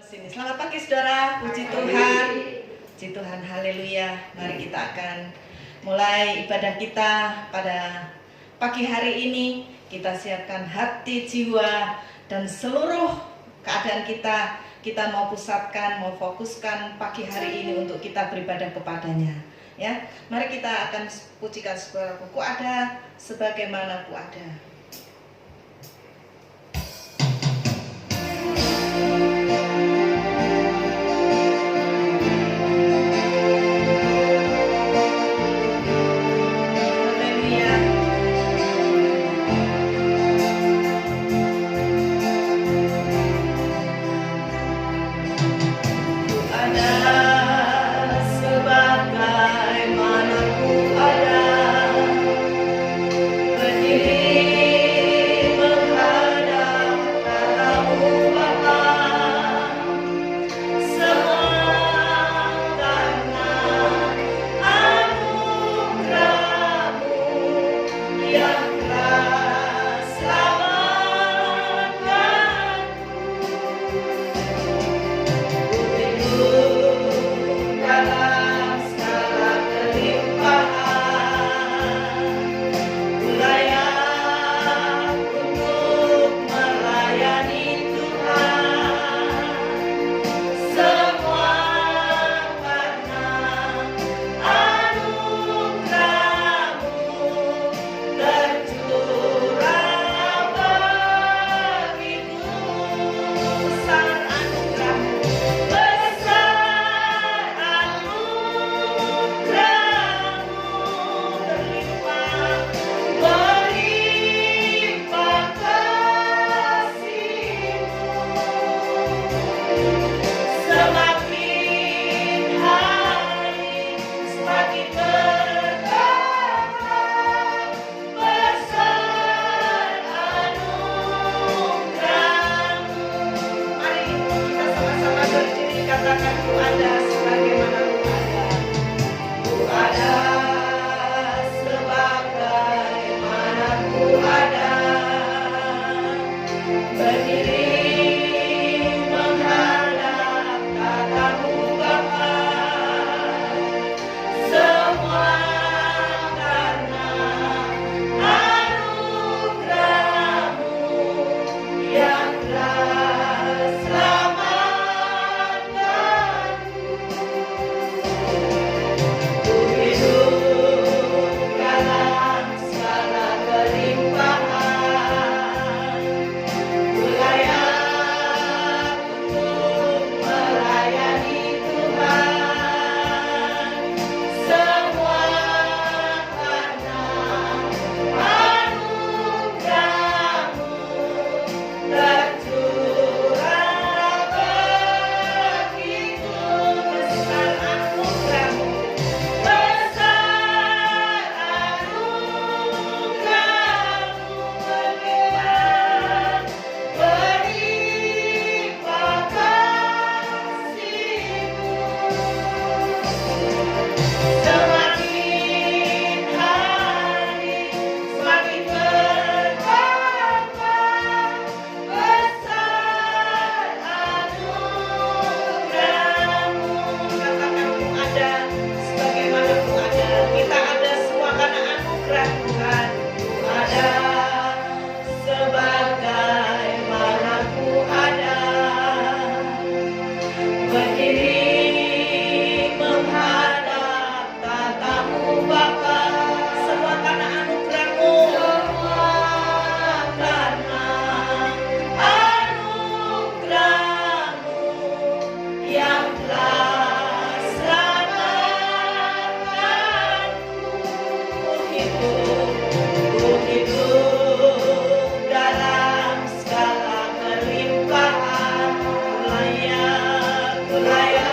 Sini. Selamat pagi saudara, puji Tuhan. Puji Tuhan, haleluya. Mari kita akan mulai ibadah kita pada pagi hari ini. Kita siapkan hati, jiwa, dan seluruh keadaan kita. Kita mau pusatkan, mau fokuskan pagi hari ini untuk kita beribadah kepadanya. Ya, mari kita akan pujikan sebuah lagu. Ku ada sebagaimana ku ada. Raya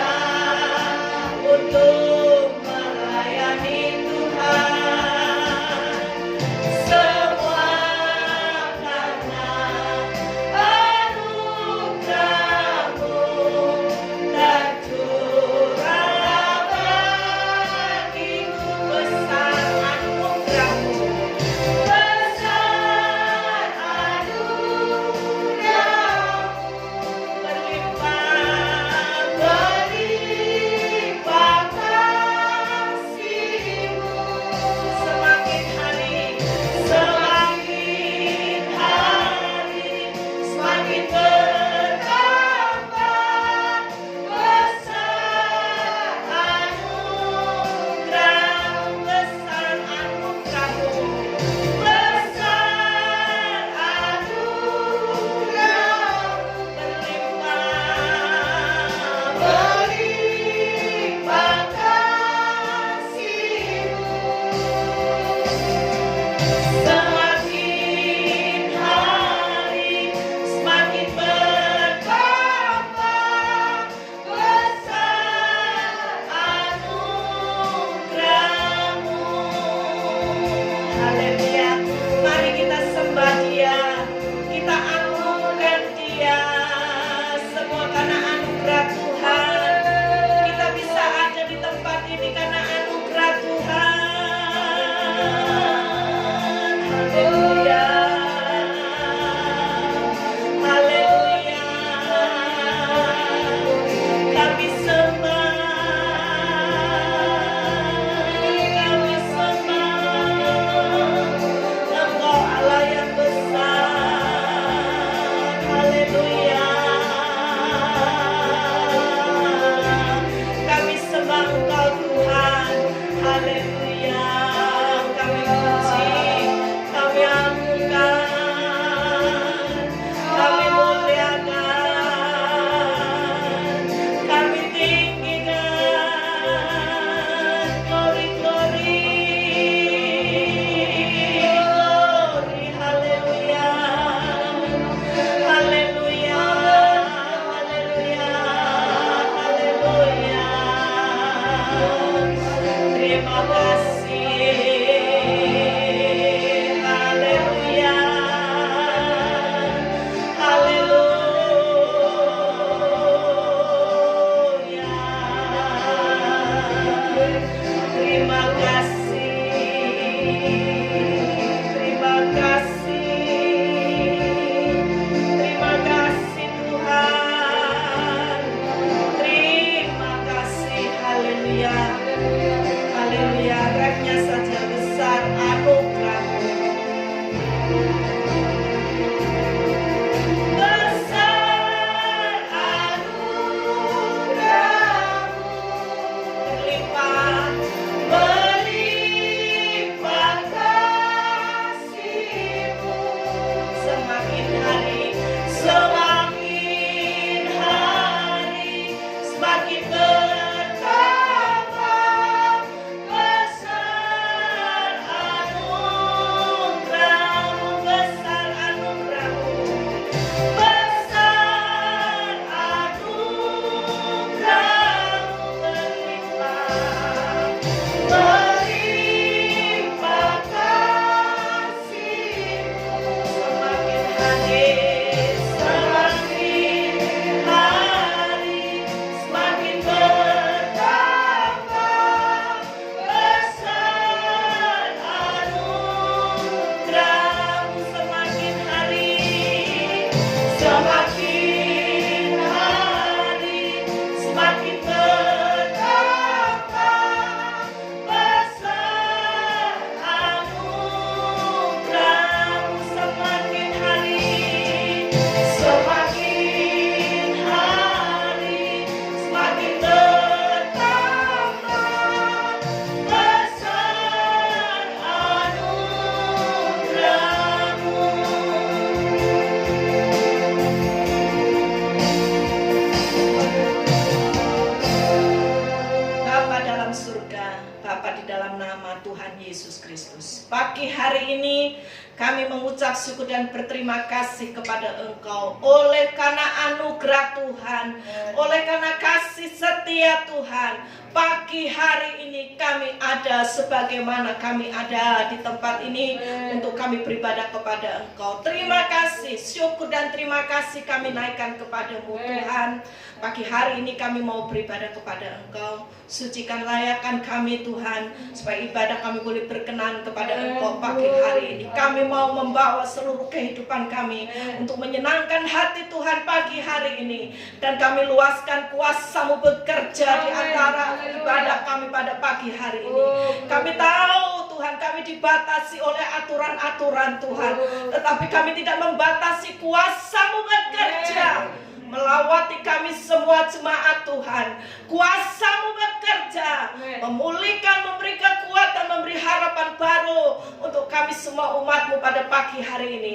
Yesus Kristus. Pagi hari ini kami mengucap syukur dan berterima kasih kepada Engkau oleh karena anugerah Tuhan, oleh karena kasih setia Tuhan. Pagi hari ini kami ada sebagaimana kami ada di tempat ini untuk kami beribadah kepada Engkau. Terima kasih, syukur dan terima kasih kami naikkan kepada-Mu Tuhan. Pagi hari ini kami mau beribadah kepada Engkau. Sucikan layakan kami Tuhan, supaya ibadah kami boleh berkenan kepada Engkau pagi hari ini. Kami mau membawa seluruh kehidupan kami untuk menyenangkan hati Tuhan pagi hari ini. Dan kami luaskan kuasa-Mu bekerja di antara ibadah kami pada pagi hari ini. Kami tahu Tuhan, kami dibatasi oleh aturan-aturan Tuhan, tetapi kami tidak membatasi kuasa-Mu bekerja melawati kami semua jemaat Tuhan. Kuasa-Mu bekerja, memulihkan, memberi kekuatan, memberi harapan baru untuk kami semua umat-Mu pada pagi hari ini.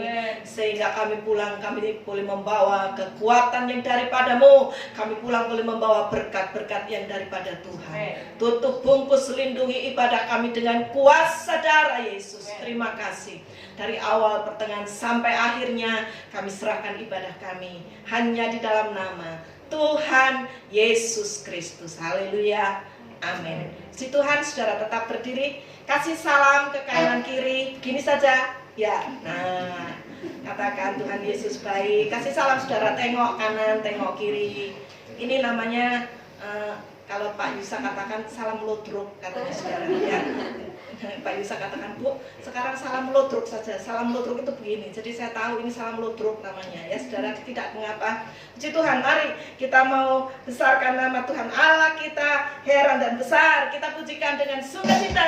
Sehingga kami pulang, kami boleh membawa kekuatan yang daripada-Mu. Kami pulang boleh membawa berkat-berkat yang daripada Tuhan. Tutup, bungkus, lindungi ibadah kami dengan kuasa darah Yesus. Terima kasih. Dari awal, pertengahan, sampai akhirnya kami serahkan ibadah kami hanya di dalam nama Tuhan Yesus Kristus. Haleluya. Amin. Si Tuhan, saudara tetap berdiri. Kasih salam ke kanan kiri. Gini saja. Ya. Nah, katakan Tuhan Yesus baik. Kasih salam saudara, tengok kanan, tengok kiri. Ini namanya kalau Pak Yusa katakan salam ludruk, katanya saudara. Ya. Pak Yusa katakan, Bu, sekarang salam ludruk saja. Salam ludruk itu begini. Jadi saya tahu ini salam ludruk namanya. Ya, saudara, tidak mengapa. Puji Tuhan, mari kita mau besarkan nama Tuhan Allah kita, heran dan besar. Kita pujikan dengan sukacita.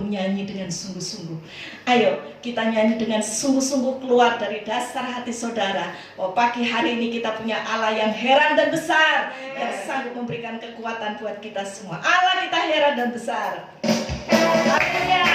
Nyanyi dengan sungguh-sungguh. Ayo kita nyanyi dengan sungguh-sungguh keluar dari dasar hati saudara. Oh, pagi hari ini kita punya Allah yang heran dan besar, yang sanggup memberikan kekuatan buat kita semua. Allah kita heran dan besar. Haleluya.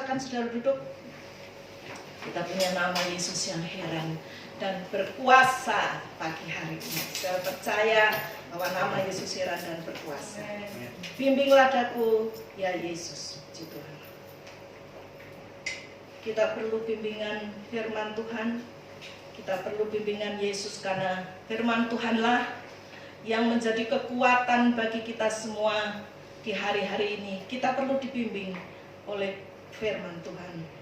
silakan saudara duduk. Kita punya nama Yesus yang heran dan berkuasa pagi hari ini. Saya percaya bahwa nama Yesus heran dan berkuasa. Bimbinglah daku, ya Yesus, puji Tuhan. Kita perlu bimbingan firman Tuhan. Kita perlu bimbingan Yesus karena firman Tuhanlah yang menjadi kekuatan bagi kita semua di hari-hari ini. Kita perlu dibimbing oleh firman Tuhan.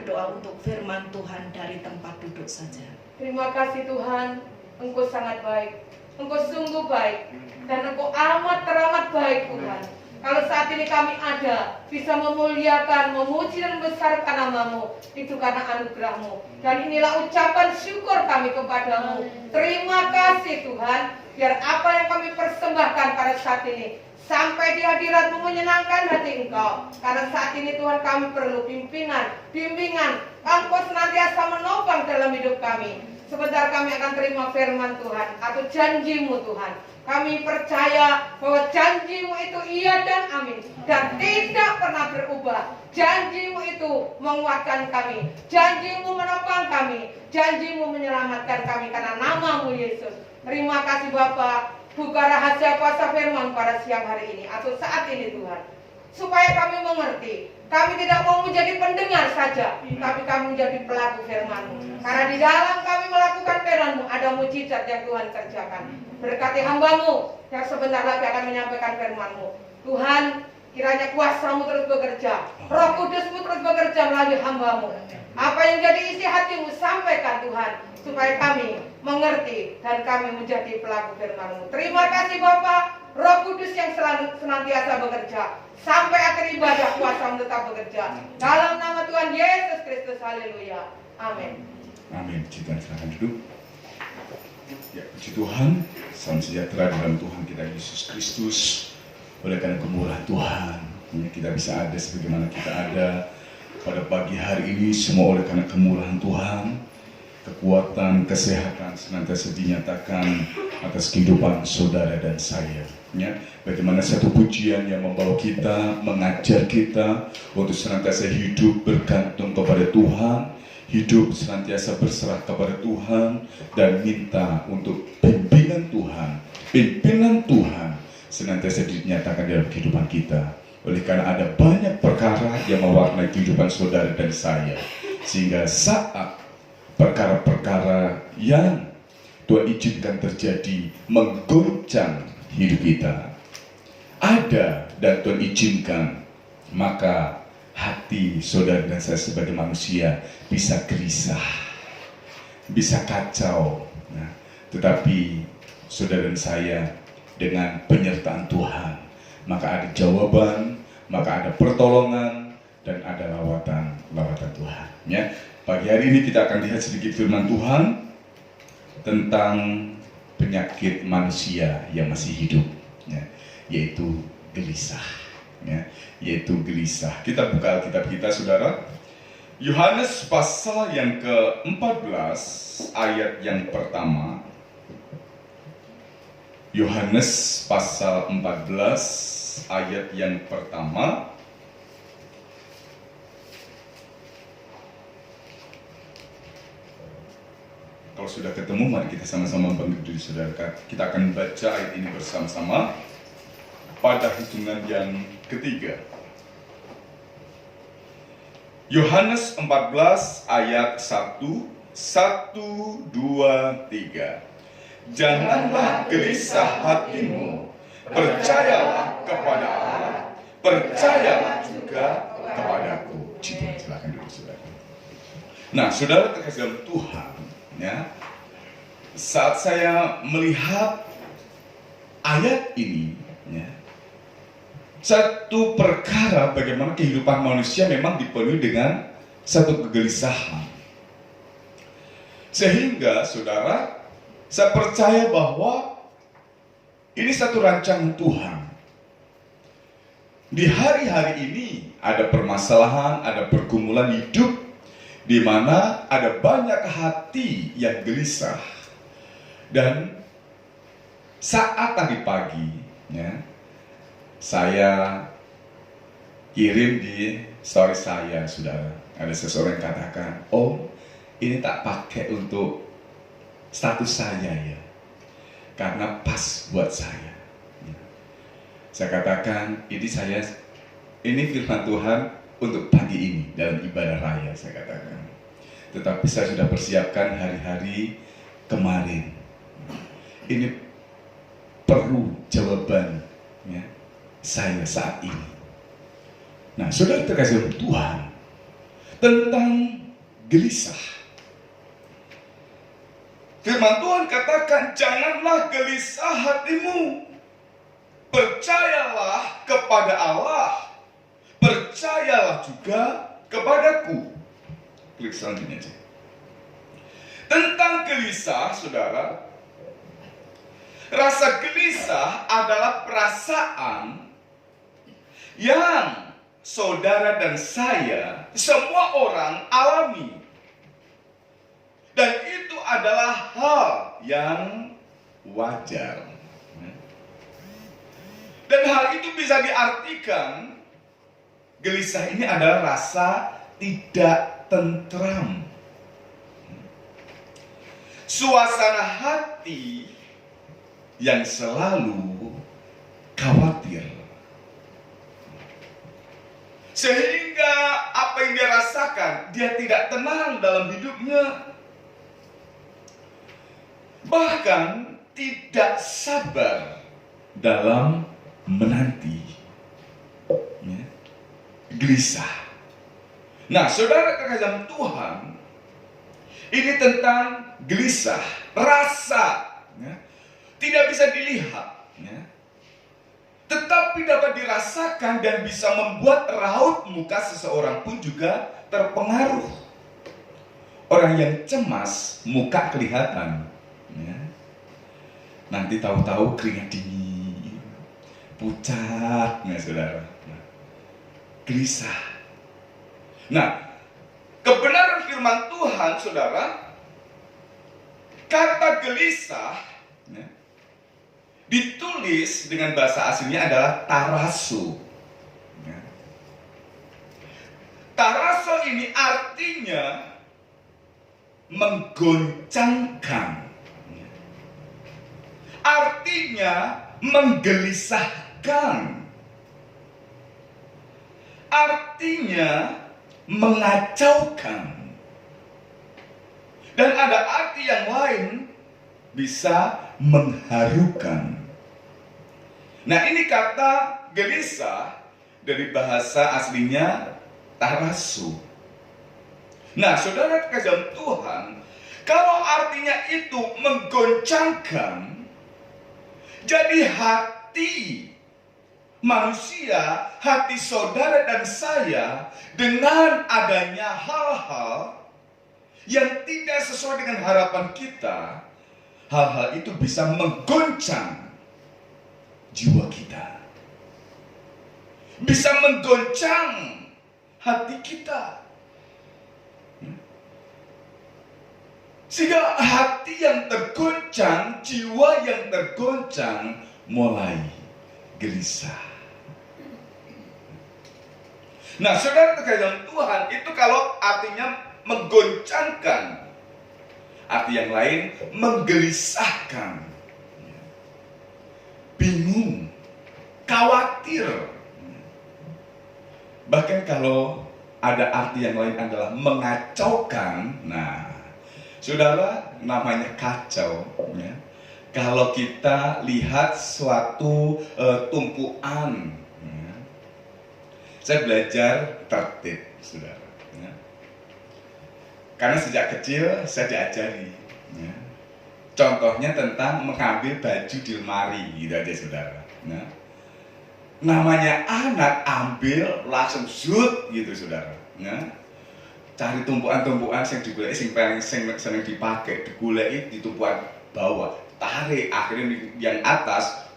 berdoa untuk firman Tuhan dari tempat duduk saja. Terima kasih Tuhan, Engkau sangat baik, Engkau sungguh baik, dan Engkau amat teramat baik Tuhan. Kalau saat ini kami ada, bisa memuliakan, memuji dan membesarkan nama-Mu, itu karena anugerah-Mu. Dan inilah ucapan syukur kami kepadamu. Terima kasih Tuhan, biar apa yang kami persembahkan pada saat ini sampai di hadirat-Mu menyenangkan hati Engkau. Karena saat ini Tuhan kami perlu pimpinan, bimbingan. Engkau senantiasa menopang dalam hidup kami. Sebentar kami akan terima firman Tuhan atau janji-Mu Tuhan. Kami percaya bahwa janji-Mu itu iya dan amin, dan tidak pernah berubah. Janji-Mu itu menguatkan kami, janji-Mu menopang kami, janji-Mu menyelamatkan kami karena nama-Mu Yesus. Terima kasih Bapa. Buka rahasia kuasa firman pada siang hari ini atau saat ini Tuhan, supaya kami mengerti. Kami tidak mau menjadi pendengar saja, tapi kami menjadi pelaku firman-Mu. Karena di dalam kami melakukan firman-Mu ada mujizat yang Tuhan kerjakan. Berkati hamba-Mu yang sebentar lagi akan menyampaikan firman-Mu. Tuhan, kiranya kuasa-Mu terus bekerja, Roh Kudus-Mu terus bekerja melalui hamba-Mu. Apa yang jadi isi hati-Mu sampaikan Tuhan, supaya kami mengerti dan kami menjadi pelaku firman-Mu. Terima kasih Bapa, Roh Kudus yang senantiasa bekerja sampai akhir ibadah, kuasa-Mu tetap bekerja. Dalam nama Tuhan Yesus Kristus, haleluya, amin. Amin. Kita silakan duduk. Ya, puji Tuhan, salam sejahtera dalam Tuhan kita Yesus Kristus. Oleh karena kemurahan Tuhan, kita bisa ada sebagaimana kita ada pada pagi hari ini, semua oleh karena kemurahan Tuhan. Kekuatan, kesehatan senantiasa dinyatakan atas kehidupan saudara dan saya. Ya, bagaimana satu pujian yang membawa kita, mengajar kita untuk senantiasa hidup bergantung kepada Tuhan, hidup senantiasa berserah kepada Tuhan, dan minta untuk pimpinan Tuhan. Pimpinan Tuhan senantiasa dinyatakan dalam kehidupan kita. Oleh karena ada banyak perkara yang mewarnai kehidupan saudara dan saya, sehingga saat perkara-perkara yang Tuhan izinkan terjadi menggoncang hidup kita ada dan Tuhan izinkan, maka hati saudara dan saya sebagai manusia bisa gelisah, bisa kacau. Nah, tetapi saudara dan saya dengan penyertaan Tuhan, maka ada jawaban, maka ada pertolongan, dan ada lawatan Tuhan. Ya, pagi hari ini kita akan lihat sedikit firman Tuhan tentang penyakit manusia yang masih hidup, ya, yaitu gelisah. Ya, yaitu gelisah. Kita buka Alkitab kita, saudara. Yohanes pasal yang ke-14 ayat yang pertama. Yohanes pasal 14 ayat yang pertama. Kalau sudah ketemu, mari kita sama-sama bangkit diri, saudara. Kita akan baca ayat ini bersama-sama pada hitungan yang ketiga. Yohanes 14 ayat 1, 1, 2, 3. Janganlah gelisah hatimu, percayalah kepada Allah, percayalah juga kepadaku. Silakan duduk, saudara. Nah, saudara terkasih dalam Tuhan, ya, saat saya melihat ayat ini, ya, satu perkara bagaimana kehidupan manusia memang dipenuhi dengan satu kegelisahan. Sehingga saudara, saya percaya bahwa ini satu rancangan Tuhan. Di hari-hari ini ada permasalahan, ada pergumulan hidup di mana ada banyak hati yang gelisah. Dan saat tadi pagi, ya, saya kirim di story saya, saudara, ada seseorang yang katakan, "Oh, ini tak pakai untuk status saya ya, karena pas buat saya." Saya katakan, ini firman Tuhan untuk pagi ini dalam ibadah raya, saya katakan. Tetapi saya sudah persiapkan hari-hari kemarin. Ini perlu jawaban, ya, saya saat ini. Nah, saudara terkasih Tuhan, tentang gelisah. Firman Tuhan katakan, janganlah gelisah hatimu. Percayalah kepada Allah. Percayalah juga kepadaku. Klik selanjutnya aja. Tentang gelisah, saudara. Rasa gelisah adalah perasaan yang saudara dan saya, semua orang alami. Dan itu adalah hal yang wajar. Dan hal itu bisa diartikan, gelisah ini adalah rasa tidak tentram. Suasana hati yang selalu khawatir. Sehingga apa yang dia rasakan, dia tidak tenang dalam hidupnya. Bahkan tidak sabar dalam menanti. Ya. Gelisah. Nah, saudara kekasih Tuhan, ini tentang gelisah, rasa. Ya. Tidak bisa dilihat. Ya. Tetapi dapat dirasakan dan bisa membuat raut muka seseorang pun juga terpengaruh. Orang yang cemas, muka kelihatan. Ya. Nanti tahu-tahu keringat dingin, pucat, ya saudara. Nah, gelisah. Nah, kebenaran firman Tuhan, saudara, kata gelisah ya, ditulis dengan bahasa aslinya adalah taraso. Ya. Taraso ini artinya menggoncangkan. Artinya menggelisahkan. Artinya mengacaukan. Dan ada arti yang lain, bisa mengharukan. Nah, ini kata gelisah dari bahasa aslinya taraso. Nah, saudara kekasih Tuhan, kalau artinya itu menggoncangkan, jadi hati manusia, hati saudara dan saya, dengan adanya hal-hal yang tidak sesuai dengan harapan kita, hal-hal itu bisa menggoncang jiwa kita, bisa menggoncang hati kita, sehingga hati yang tergoncang, jiwa yang tergoncang mulai gelisah. Nah, saudara kekasih Tuhan, itu kalau artinya menggoncangkan. Arti yang lain, menggelisahkan, bingung, khawatir. Bahkan kalau ada arti yang lain adalah mengacaukan. Nah, saudara, namanya kacau. Ya. Kalau kita lihat suatu tumpuan, ya. Saya belajar tertib, saudara. Ya. Karena sejak kecil saya diajari. Ya. Contohnya tentang mengambil baju di lemari, gitu aja, saudara. Ya. Namanya anak ambil langsung zut, gitu, saudara. Ya. Cari tumpuan-tumpuan yang digulai, yang paling sering dipakai, digulai di tumpuan bawah, tarik, akhirnya yang atas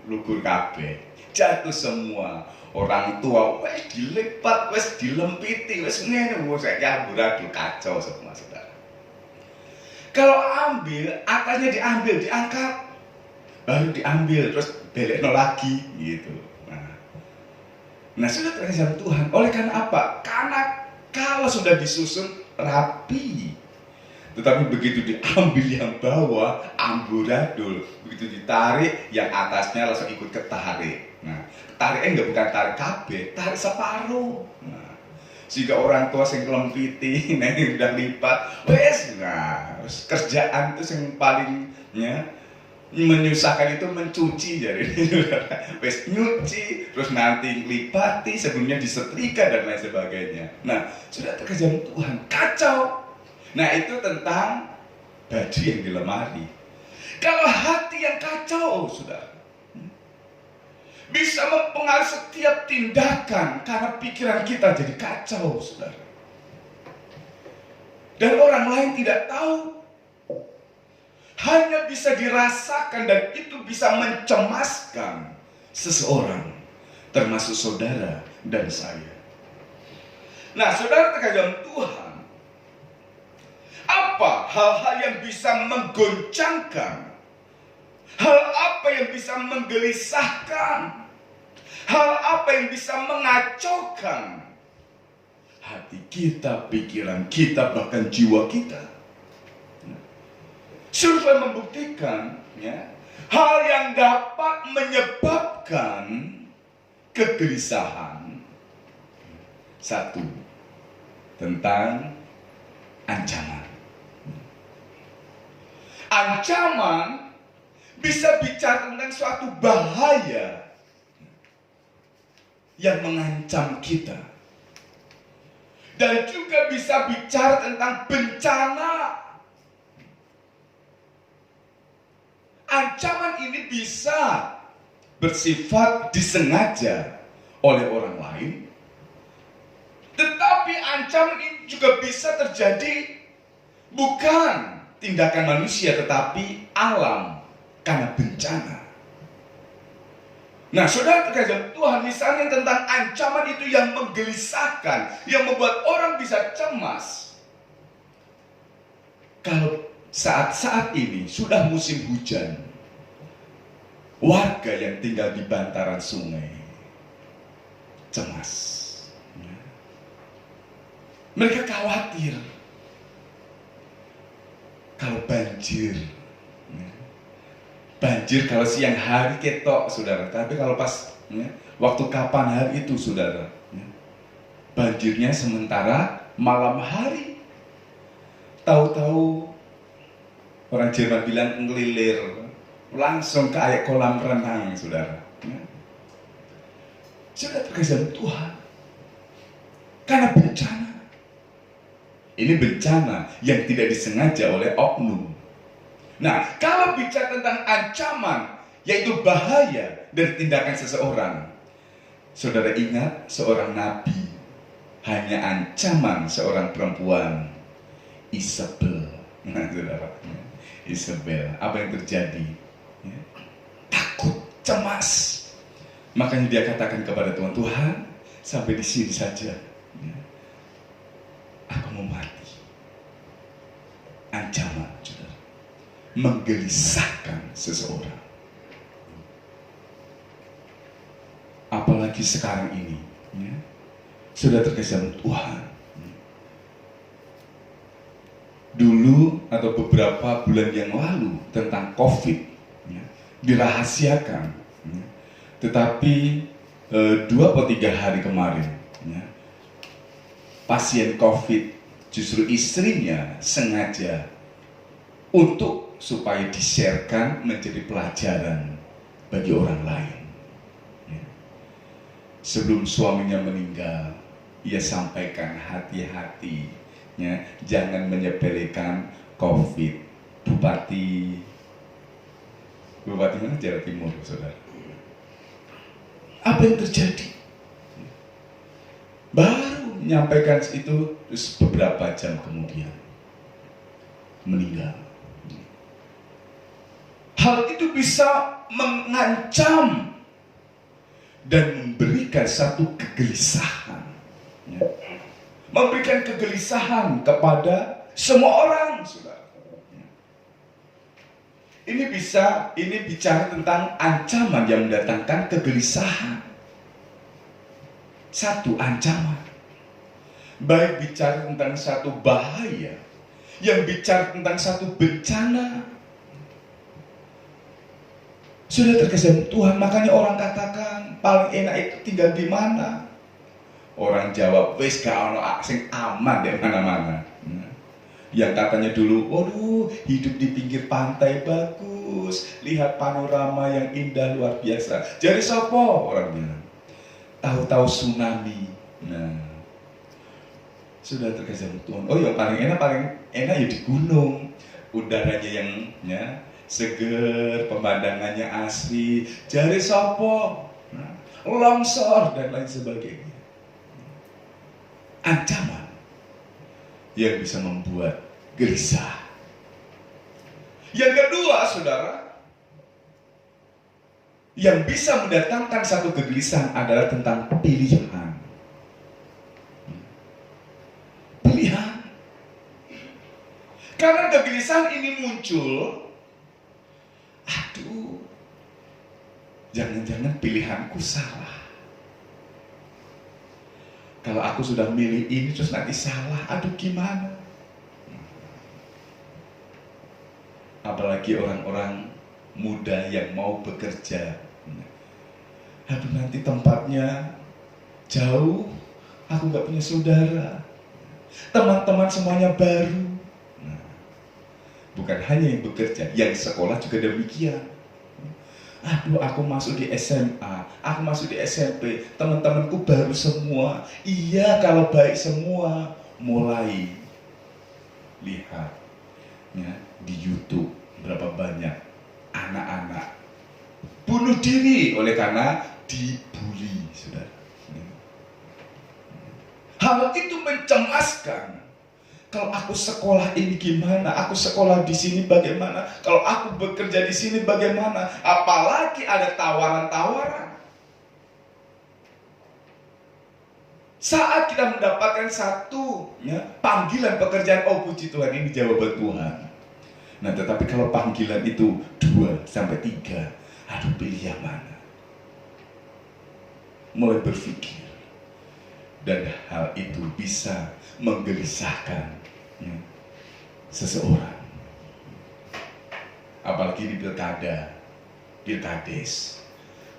lugur kabeh, jatuh semua. Orang tua wes dilipat, wes dilempiti, wes ngene, wes amburadul, kacau semua, saudara. Kalau ambil, atasnya diambil, diangkat, baru diambil, terus belekno lagi, gitu. Nah, sudah terkasih Tuhan. Oleh karena apa? Karena kalau sudah disusun rapi, tetapi begitu diambil yang bawah, amburadul, begitu ditarik, yang atasnya langsung ikut ketarik. Nah, tariknya nggak bukan tarik kabeh, tarik separuh. Nah, sehingga orang tua sing kelempiti, udah lipat, wes, nah, kerjaan itu yang paling ya, Menyusahkan itu mencuci, jadi wes nyuci, terus nanti lipati, sebelumnya disetrika dan lain sebagainya. Nah, sudah terkejar Tuhan, kacau. Nah, itu tentang baju yang di lemari. Kalau hati yang kacau, sudah bisa mempengaruhi setiap tindakan karena pikiran kita jadi kacau, saudara. Dan orang lain tidak tahu. Hanya bisa dirasakan dan itu bisa mencemaskan seseorang, termasuk saudara dan saya. Nah, saudara terkadang Tuhan, apa hal-hal yang bisa menggoncangkan? Hal apa yang bisa menggelisahkan? Hal apa yang bisa mengacaukan hati kita, pikiran kita, bahkan jiwa kita? Survei membuktikan hal yang dapat menyebabkan kegelisahan. Satu, tentang ancaman. Ancaman bisa bicara tentang suatu bahaya yang mengancam kita. Dan juga bisa bicara tentang bencana. Ancaman ini bisa bersifat disengaja oleh orang lain, tetapi ancaman ini juga bisa terjadi bukan tindakan manusia, tetapi alam karena bencana. Nah, saudara terkasih Tuhan, misalnya tentang ancaman itu yang menggelisahkan, yang membuat orang bisa cemas. Kalau saat-saat ini sudah musim hujan, warga yang tinggal di bantaran sungai cemas. Mereka khawatir kalau banjir. Banjir kalau siang hari ketok, saudara. Tapi kalau pas waktu kapan hari itu, saudara, banjirnya sementara malam hari. Tahu-tahu orang Jerman bilang ngelilir, langsung kayak kolam renang, saudara. Sudah terkesan Tuhan. Karena bencana. Ini bencana yang tidak disengaja oleh oknum. Nah, kalau bicara tentang ancaman, yaitu bahaya dari tindakan seseorang, saudara ingat seorang nabi, hanya ancaman seorang perempuan, Isabel. Nah, saudara, Isabel, apa yang terjadi? Takut, cemas. Makanya dia katakan kepada Tuhan, Tuhan, sampai di sini saja. Aku mau mati. Ancaman, saudara, menggelisahkan seseorang. Apalagi sekarang ini, sudah terkesan Tuhan. Dulu atau beberapa bulan yang lalu tentang COVID dirahasiakan, tetapi 2 atau 3 hari kemarin pasien COVID justru istrinya sengaja untuk supaya di-sharekan menjadi pelajaran bagi orang lain. Sebelum suaminya meninggal, ia sampaikan hati-hati, jangan menyepelekan COVID. Bupati mana? Jawa Timur, saudara. Apa yang terjadi? Baru menyampaikan itu, terus beberapa jam kemudian meninggal. Hal itu bisa mengancam dan memberikan satu kegelisahan, memberikan kegelisahan kepada semua orang, saudara. Ini bicara tentang ancaman yang mendatangkan kegelisahan. Satu ancaman, baik bicara tentang satu bahaya, yang bicara tentang satu bencana. Sudah terkesan Tuhan, makanya orang katakan paling enak itu tinggal di mana? Orang jawab, wis gak ono sing aman di mana-mana. Yang katanya dulu, waduh, hidup di pinggir pantai bagus, lihat panorama yang indah luar biasa. Jadi sopo orang bilang, tahu-tahu tsunami. Nah, sudah terkesan Tuhan. Oh, yang paling enak ya di gunung, udaranya yang seger, pemandangannya asri. Jadi sopo, longsor dan lain sebagainya. Ancaman yang bisa membuat gelisah. Yang kedua, saudara, yang bisa mendatangkan satu kegelisahan adalah tentang pilihan. Pilihan. Karena kegelisahan ini muncul, aduh, jangan-jangan pilihanku salah. Kalau aku sudah milih ini terus nanti salah, aduh gimana? Apalagi orang-orang muda yang mau bekerja. Aduh nanti tempatnya jauh, aku gak punya saudara. Teman-teman semuanya baru. Bukan hanya yang bekerja, yang sekolah juga demikian. Aduh, aku masuk di SMA, aku masuk di SMP, teman-temanku baru semua. Iya, kalau baik semua. Mulai lihat di YouTube berapa banyak anak-anak bunuh diri oleh karena dibully, saudara. Hal itu mencemaskan. Kalau aku sekolah ini gimana? Aku sekolah di sini bagaimana? Kalau aku bekerja di sini bagaimana? Apalagi ada tawaran-tawaran. Saat kita mendapatkan satu panggilan pekerjaan, oh puji Tuhan ini jawaban Tuhan. Nah, tetapi kalau panggilan itu 2 sampai 3, aduh pilih yang mana? Mulai berpikir. Dan hal itu bisa menggelisahkan seseorang. Apalagi di pilkades.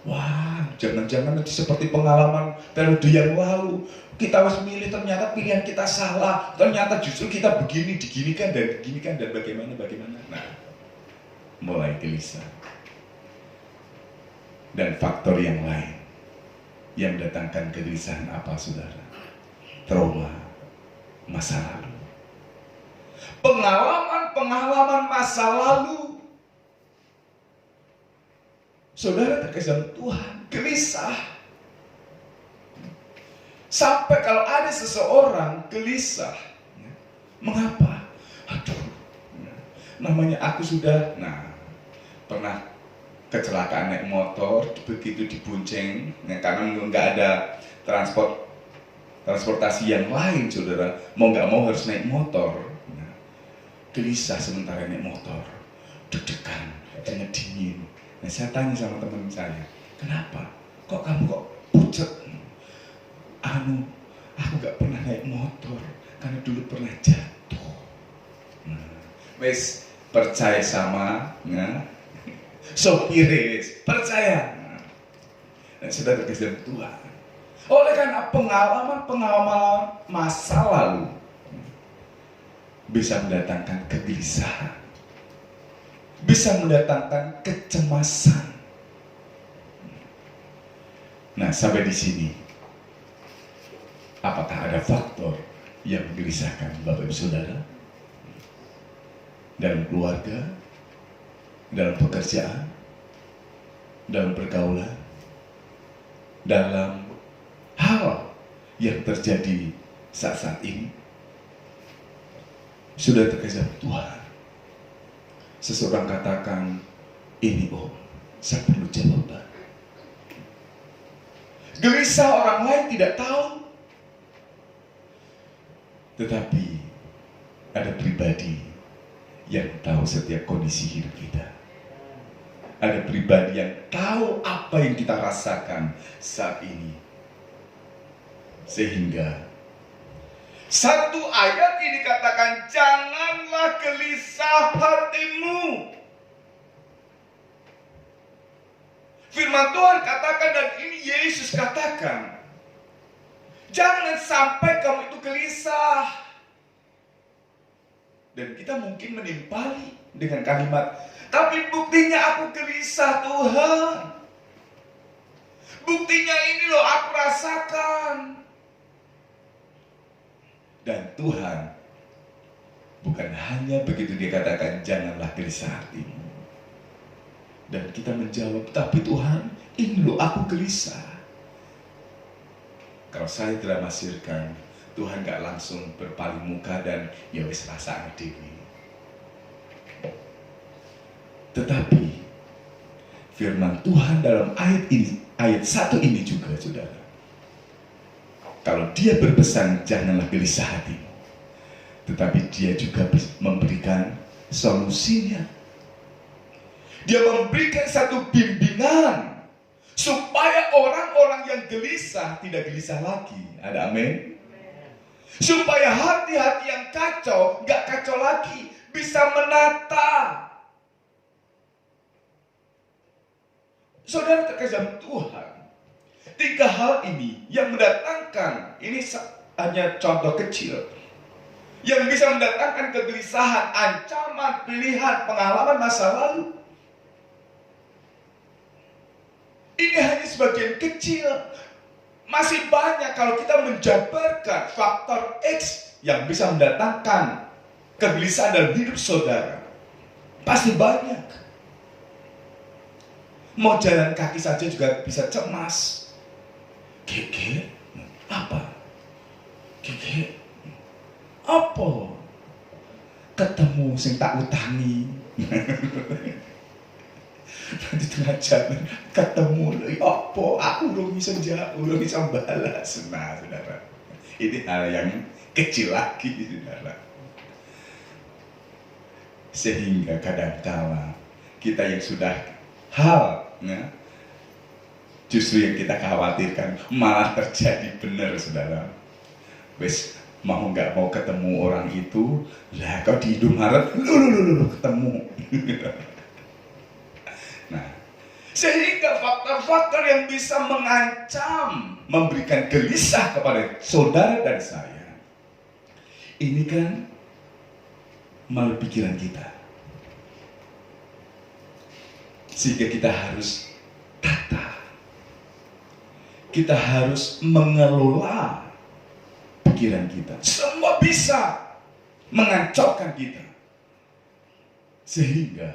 Wah, jangan-jangan nanti seperti pengalaman periode yang lalu. Kita harus milih, ternyata pilihan kita salah. Ternyata justru kita begini, diginikan dan bagaimana. Nah, mulai gelisah. Dan faktor yang lain yang mendatangkan kegelisahan apa, saudara? Trauma masa lalu. Pengalaman masa lalu. Saudara terkesan Tuhan, gelisah. Sampai kalau ada seseorang gelisah. Mengapa? Aduh, namanya aku sudah, pernah kecelakaan naik motor, begitu dibonceng, karena nggak ada transportasi yang lain, saudara, mau nggak mau harus naik motor. Gelisah sementara naik motor, deg-degan, keringat dingin. Nah, saya tanya sama teman saya, kenapa? Kok kamu pucet? Aku nggak pernah naik motor karena dulu pernah jatuh. Wes percaya sama, sopir, percaya. Dan sudah terkesan Tuhan. Oleh karena pengalaman masa lalu bisa mendatangkan kegelisahan, bisa mendatangkan kecemasan. Nah, sampai di sini, apakah ada faktor yang menggelisahkan Bapak Ibu Saudara? Dalam keluarga, dalam pekerjaan, dalam pergaulan, dalam hal yang terjadi saat ini. Sudah terkesan Tuhan. Seseorang katakan, ini saya perlu jawaban. Gelisah orang lain tidak tahu. Tetapi ada pribadi yang tahu setiap kondisi hidup kita. Ada pribadi yang tahu apa yang kita rasakan saat ini. Sehingga satu ayat ini katakan, janganlah gelisah hatimu. Firman Tuhan katakan, dan ini Yesus katakan, jangan sampai kamu itu gelisah. Dan kita mungkin menimpali dengan kalimat, tapi buktinya aku gelisah Tuhan. Buktinya ini loh aku rasakan. Dan Tuhan bukan hanya begitu dia katakan, janganlah gelisah hatimu. Dan kita menjawab, tapi Tuhan, ini loh aku gelisah. Kalau saya tidak masirkan, Tuhan gak langsung berpaling muka dan ya wis rasaan dewi. Tetapi firman Tuhan dalam ayat 1 ini juga, saudara. Kalau dia berpesan janganlah gelisah hatimu, tetapi dia juga memberikan solusinya. Dia memberikan satu bimbingan supaya orang-orang yang gelisah tidak gelisah lagi. Ada amin? Supaya hati-hati yang kacau gak kacau lagi, bisa menata. Saudara terkasih Tuhan, 3 hal ini yang mendatangkan, ini hanya contoh kecil, yang bisa mendatangkan kegelisahan, ancaman, pilihan, pengalaman masa lalu. Ini hanya sebagian kecil. Masih banyak kalau kita menjabarkan faktor X yang bisa mendatangkan kegelisahan dalam hidup saudara. Pasti banyak. Mau jalan kaki saja juga bisa cemas. Gege, apa? Gege, apa? Ketemu sing tak utangi. Di tengah jalan ketemu lho, apa? Aku urung bisa jawab, urung bisa balas. Nah, saudara, ini hal yang kecil lagi, saudara. Sehingga kadang-kala kita yang sudah justru yang kita khawatirkan malah terjadi benar, saudara. Wes mau nggak mau ketemu orang itu, lah kau di Indomaret, lu ketemu. Nah, sehingga faktor-faktor yang bisa mengancam, memberikan gelisah kepada saudara dan saya, ini kan melalui pikiran kita. Sehingga kita harus tata. Kita harus mengelola pikiran kita. Semua bisa mengacaukan kita. Sehingga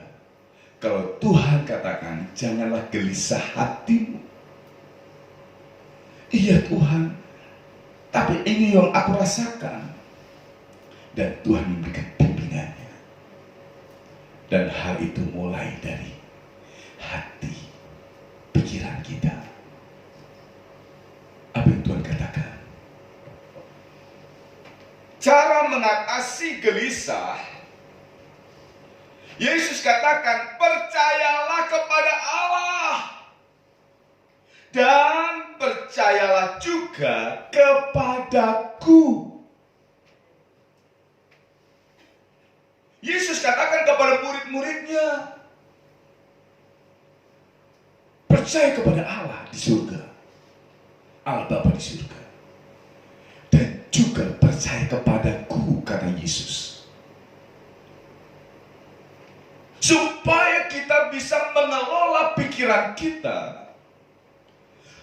kalau Tuhan katakan, janganlah gelisah hatimu. Iya Tuhan, tapi ini yang aku rasakan. Dan Tuhan memberikan bimbingannya. Dan hal itu mulai dari hati, pikiran kita. Apa yang Tuhan katakan? Cara mengatasi gelisah, Yesus katakan, percayalah kepada Allah dan percayalah juga kepadaku. Yesus katakan kepada murid-muridnya, percaya kepada Allah di surga, Allah Bapa di surga, dan juga percaya kepadaku, kata Yesus. Supaya kita bisa mengelola pikiran kita.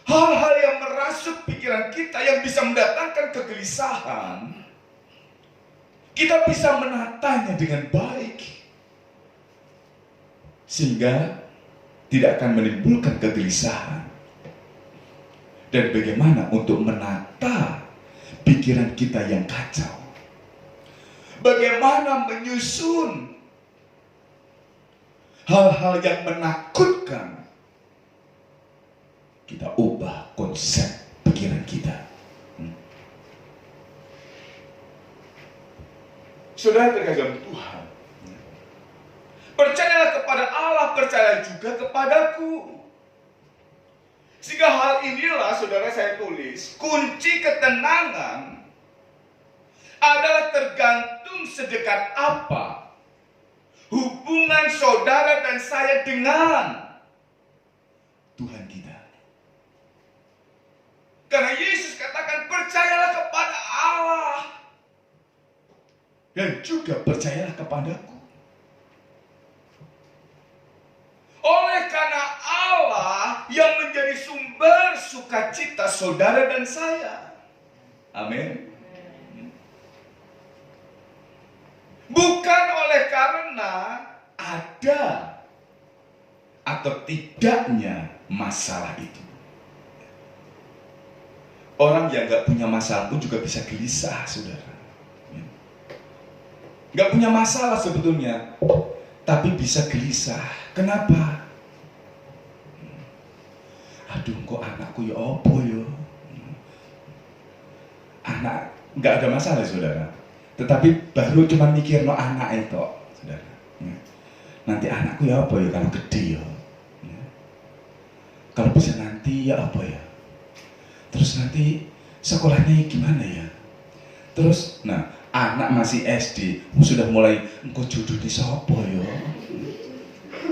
Hal-hal yang merasuk pikiran kita yang bisa mendatangkan kegelisahan, kita bisa menatanya dengan baik. Sehingga tidak akan menimbulkan kegelisahan. Dan bagaimana untuk menata pikiran kita yang kacau. Bagaimana menyusun hal-hal yang menakutkan, kita ubah konsep pikiran kita. Saudara terkagum Tuhan, percayalah kepada Allah, percayalah juga kepadaku. Sehingga hal inilah, saudara, saya tulis, kunci ketenangan adalah tergantung sedekat apa hubungan saudara dan saya dengan Tuhan kita. Karena Yesus katakan, percayalah kepada Allah. dan juga percayalah kepadaku. Oleh karena Allah yang menjadi sumber sukacita saudara dan saya. Amin. Bukan oleh karena ada atau tidaknya masalah itu. Orang yang gak punya masalah pun juga bisa gelisah, saudara. Gak punya masalah sebetulnya, tapi bisa gelisah. Kenapa? Aduh, kok anakku ya opo ya? Anak gak ada masalah, saudara. Tetapi baru cuma mikir no anak itu, saudara. Nanti anakku ya apa ya kalau gede ya? Kalau bisa nanti ya apa ya? Terus nanti sekolahnya gimana ya? Terus, nah anak masih SD, sudah mulai engkau jodoh di sopo ya?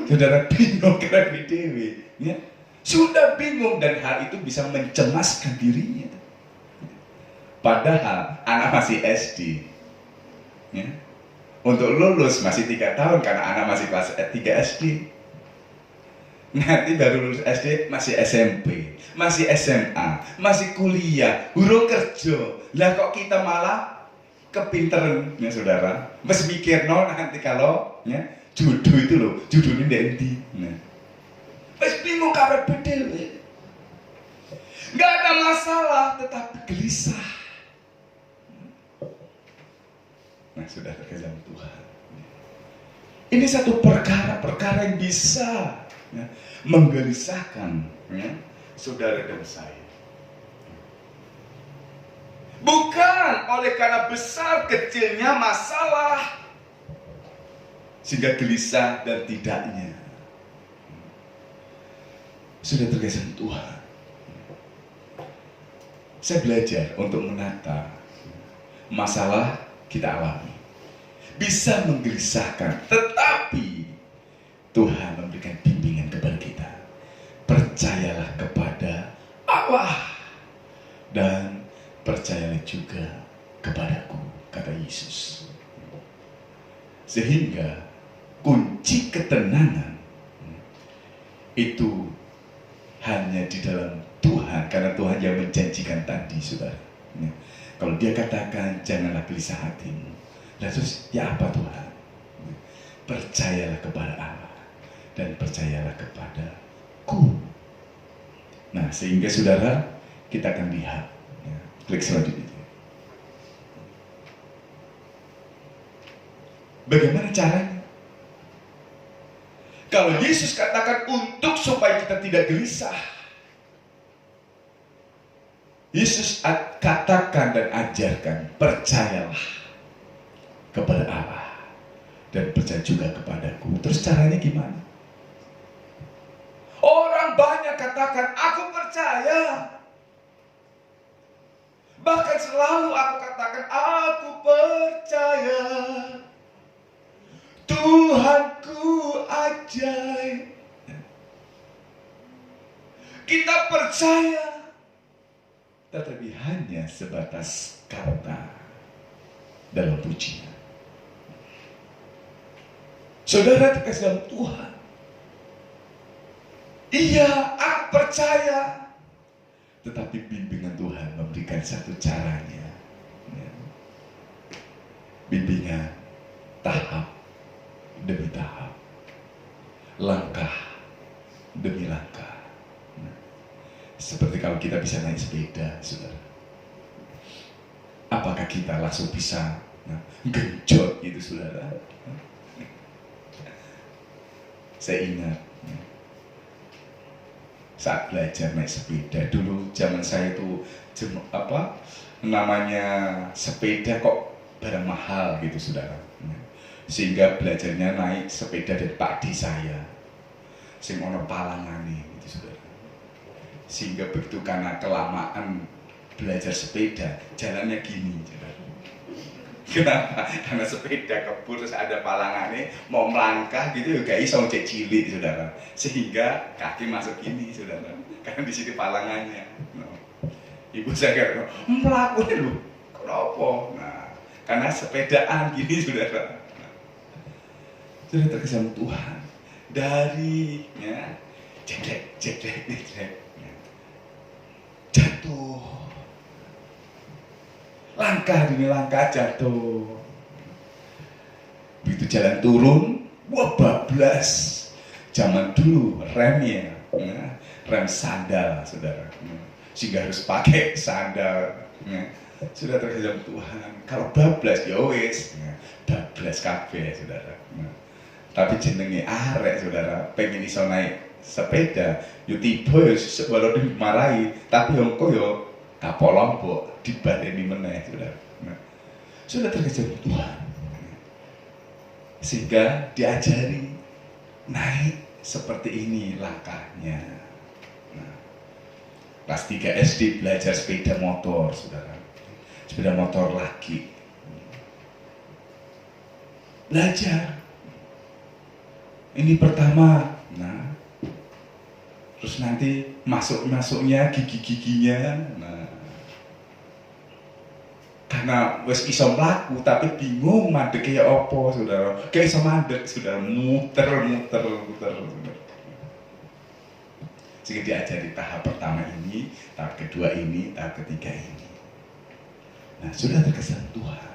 Saudara bingung karena dewi, ya? Sudah bingung dan hal itu bisa mencemaskan dirinya. Padahal anak masih SD, ya? Untuk lulus masih 3 tahun karena anak masih kelas 3 SD. Nanti baru lulus SD masih SMP, masih SMA, masih kuliah, huruf kerja. Lah kok kita malah kepinteran, ya saudara. Masih mikir no nanti kalau ya jodoh itu loh, jodohnya nanti. Nah, masih bingung kabar bedel. Gak ada masalah, tetapi gelisah. Nah, saudara dalam Tuhan. Ini satu perkara yang bisa ya, menggelisahkan ya, saudara dan saya. Bukan oleh karena besar kecilnya masalah sehingga gelisah dan tidaknya. Sudah terkesan Tuhan. Saya belajar untuk menata masalah kita alami. Bisa menggelisahkan, tetapi Tuhan memberikan bimbingan kepada kita. Percayalah kepada Allah dan percayalah juga kepadaku, kata Yesus. Sehingga kunci ketenangan itu hanya di dalam Tuhan, karena Tuhan yang menjanjikan tadi, saudara. Kalau dia katakan janganlah gelisah hatimu, terus ya apa Tuhan? Percayalah kepada Allah dan percayalah kepadaku. Nah, sehingga saudara kita akan lihat ya, klik selanjutnya. Bagaimana caranya? Kalau Yesus katakan untuk supaya kita tidak gelisah, Yesus katakan dan ajarkan, percayalah kepada Allah dan percaya juga kepadaku. Terus caranya gimana? Orang banyak katakan, aku percaya. Bahkan selalu aku katakan, aku percaya. Tuhanku ajaib. Kita percaya, tetapi hanya sebatas kata dalam pujian. Saudara terkasih dalam Tuhan, iya, aku percaya, tetapi bimbingan Tuhan memberikan satu caranya, ya. Bimbingan tahap demi tahap, langkah demi langkah. Seperti kalau kita bisa naik sepeda, saudara. Apakah kita langsung bisa genjot gitu, saudara? Saya ingat saat belajar naik sepeda dulu, zaman saya itu namanya sepeda kok barang mahal gitu, saudara. Sehingga belajarnya naik sepeda dari pakde saya, sing ono palangane gitu, saudara. Sehingga begitu karena kelamaan belajar sepeda, jalannya gini, saudara. Kenapa? Karena sepeda kebur terus ada palangannya, mau melangkah gitu ya gak iso cek cilik, saudara. Sehingga kaki masuk gini, saudara. Karena di sini palangannya. No. Ibu saya kira, melakukan loh, kenapa? Nah, karena sepedaan gini saudara. Sudah terkesan Tuhan dari ya, jeglek, jatuh, langkah demi langkah jatuh. Begitu jalan turun, wah bablas. Zaman dulu remnya, ya, rem sandal saudara, sehingga harus pakai sandal. Ya. Sudah terkesan Tuhan. Kalau bablas ya wes, ya, bablas kabeh saudara. Ya. Tapi jenenge arek saudara, pengen iso naik sepeda, yo tiba yo walau dimarahi, tapi engko yo kapok lombok dibaleni meneh saudara. Nah, sudah terkejar Tuhan, sehingga diajari naik seperti ini langkahnya. Nah, kelas 3 SD belajar sepeda motor saudara, sepeda motor lagi, belajar. Ini pertama, nah, terus nanti masuknya gigi-giginya, nah, karena wes iso mlaku tapi bingung mandek kayak opo saudara, kayak iso mandek saudara, muter. Sehingga diajari tahap pertama ini, tahap kedua ini, tahap ketiga ini. Nah, sudah terkesan Tuhan.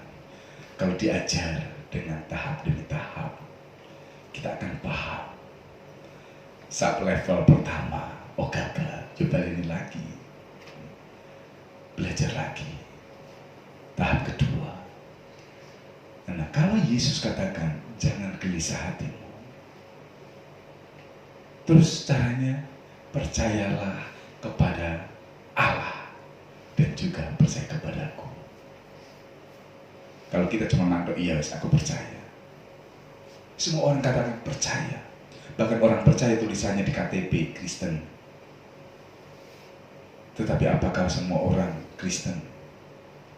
Kalau diajar dengan tahap demi tahap, kita akan paham. Saat level pertama, oh gagal, coba ini lagi, belajar lagi. Tahap kedua, karena kalau Yesus katakan jangan gelisah hatimu, terus caranya percayalah kepada Allah dan juga percaya kepadaku. Kalau kita cuma mandok, iya aku percaya. Semua orang katakan percaya. Bahkan orang percaya tulisannya di KTP Kristen. Tetapi apakah semua orang Kristen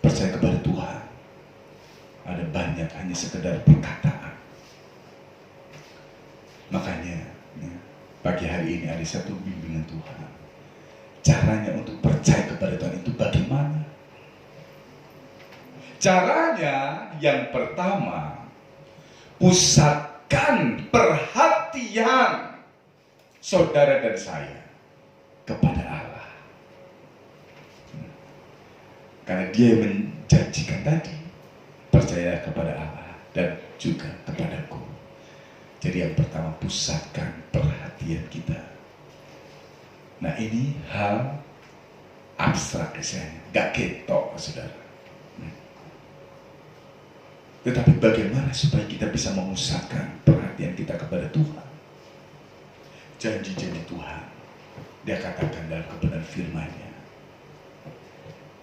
percaya kepada Tuhan? Ada banyak hanya sekedar perkataan. Makanya ya, pagi hari ini ada satu bimbingan Tuhan. Caranya untuk percaya kepada Tuhan itu bagaimana? Caranya yang pertama, pusatkan perhatian saudara dan saya kepada Allah. Karena dia yang menjanjikan tadi, percaya kepada Allah dan juga kepadaku. Jadi yang pertama, pusatkan perhatian kita. Nah ini hal abstrak misalnya, gak ketok saudara. Tetapi bagaimana supaya kita bisa memusatkan perhatian kita kepada Tuhan? Janji-janji Tuhan, dia katakan dalam kebenaran firman-Nya.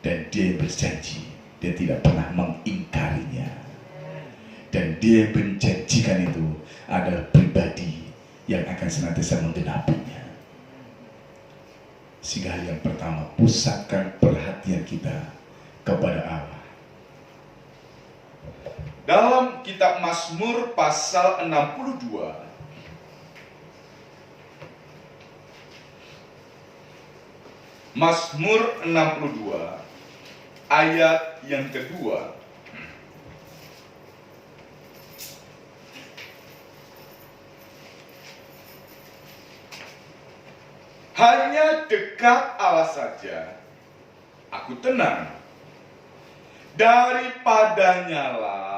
Dan dia berjanji, dia tidak pernah mengingkarinya. Dan dia menjanjikan itu adalah pribadi yang akan senantiasa menggenapinya. Sehingga yang pertama, pusatkan perhatian kita kepada Allah. Dalam kitab Mazmur pasal 62, Mazmur 62 ayat yang kedua. Hanya dekat Allah saja aku tenang, daripadanya lah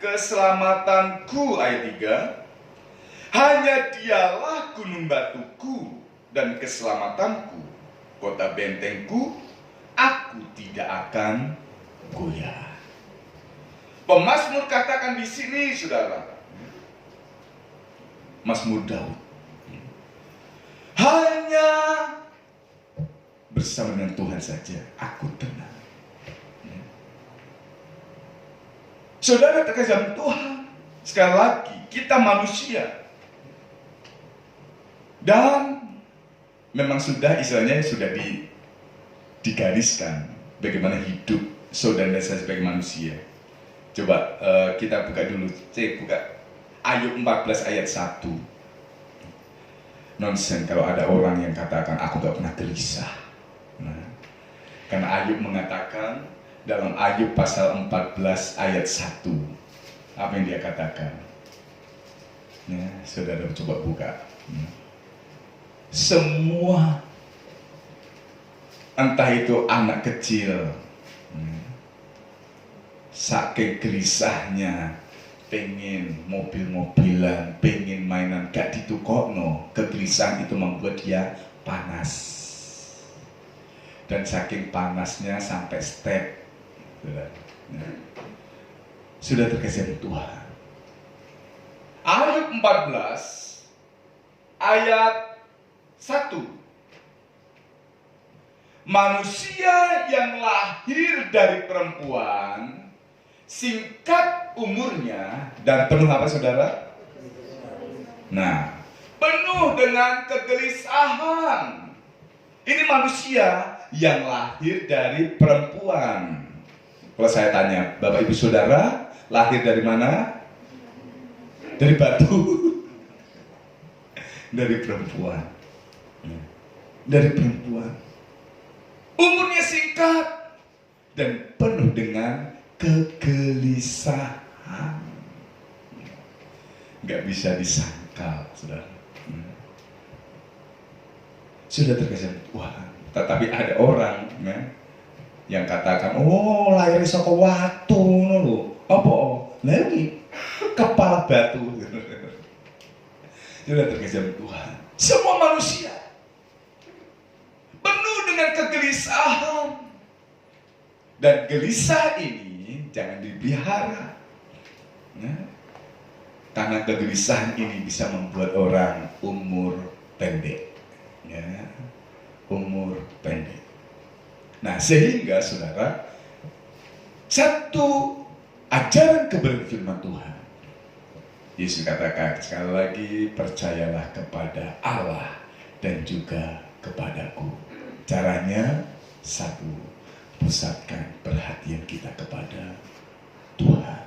keselamatanku. Ayat 3, hanya dialah gunung batuku dan keselamatanku, kota bentengku, aku tidak akan goyah. Pemazmur katakan di sini saudara, Mazmur Daud, hanya bersama dengan Tuhan saja aku tenang. Saudara terkasih Tuhan, sekali lagi kita manusia, dan memang sudah istilahnya sudah digariskan bagaimana hidup saudara dan saya sebagai manusia. Coba kita buka dulu, buka Ayub 14 ayat 1. Nonsen kalau ada orang yang katakan aku gak pernah gelisah. Nah, karena Ayub mengatakan dalam Ayub pasal 14 ayat 1. Apa yang dia katakan? Ya, saudara coba buka. Semua, entah itu anak kecil, saking gelisahnya pengen mobil-mobilan, pengen mainan gak ditukokno, kegelisahan itu membuat dia panas. Dan saking panasnya sampai step, sudah terkesan Tuhan. Ayub 14 ayat 1. Manusia yang lahir dari perempuan singkat umurnya dan penuh apa saudara? Nah, penuh dengan kegelisahan. Ini manusia yang lahir dari perempuan. Kalau saya tanya, Bapak Ibu Saudara, lahir dari mana? Dari batu. Dari perempuan. Dari perempuan. Umurnya singkat dan penuh dengan kegelisahan. Nggak bisa disangkal, saudara. Sudah terkesan Tuhan. Tetapi ada orang yang katakan, oh lahir saka watu lho. Apa? Lagi kepala batu. Sudah terkesan Tuhan. Semua manusia penuh dengan kegelisahan. Dan gelisah ini jangan dipelihara. Karena kegelisahan ini bisa membuat orang umur pendek. Umur pendek. Nah, sehingga saudara, satu ajaran kebenaran firman Tuhan, Yesus katakan sekali lagi, percayalah kepada Allah dan juga kepadaku. Caranya satu, pusatkan perhatian kita kepada Tuhan.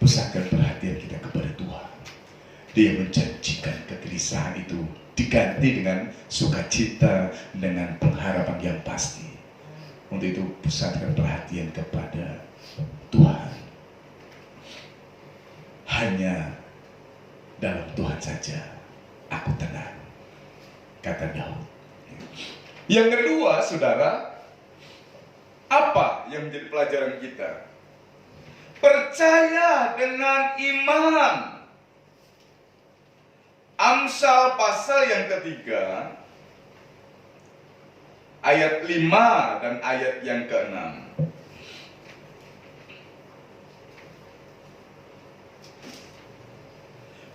Pusatkan perhatian kita kepada Tuhan. Dia menjanjikan kegelisahan itu diganti dengan sukacita, dengan pengharapan yang pasti. Untuk itu pusatkan perhatian kepada Tuhan. Hanya dalam Tuhan saja aku tenang, kata Daud. Yang kedua, saudara, apa yang menjadi pelajaran kita? Percaya dengan iman. Amsal pasal yang ketiga, ayat 5 dan ayat yang ke-6.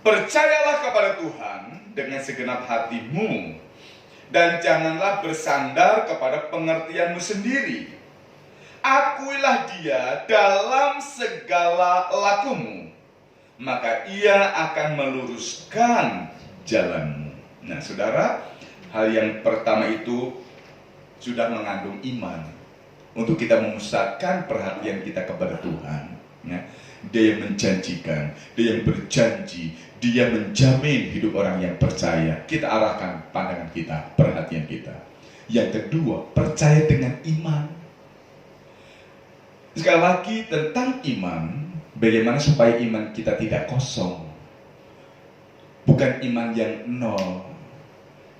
Percayalah kepada Tuhan dengan segenap hatimu, dan janganlah bersandar kepada pengertianmu sendiri. Akuilah Dia dalam segala lakumu, maka Ia akan meluruskan jalanmu. Nah, saudara, hal yang pertama itu sudah mengandung iman untuk kita memusatkan perhatian kita kepada Tuhan. Dia yang menjanjikan, Dia yang berjanji, Dia menjamin hidup orang yang percaya. Kita arahkan pandangan kita, perhatian kita. Yang kedua, percaya dengan iman. Sekali lagi tentang iman, bagaimana supaya iman kita tidak kosong. Bukan iman yang nol.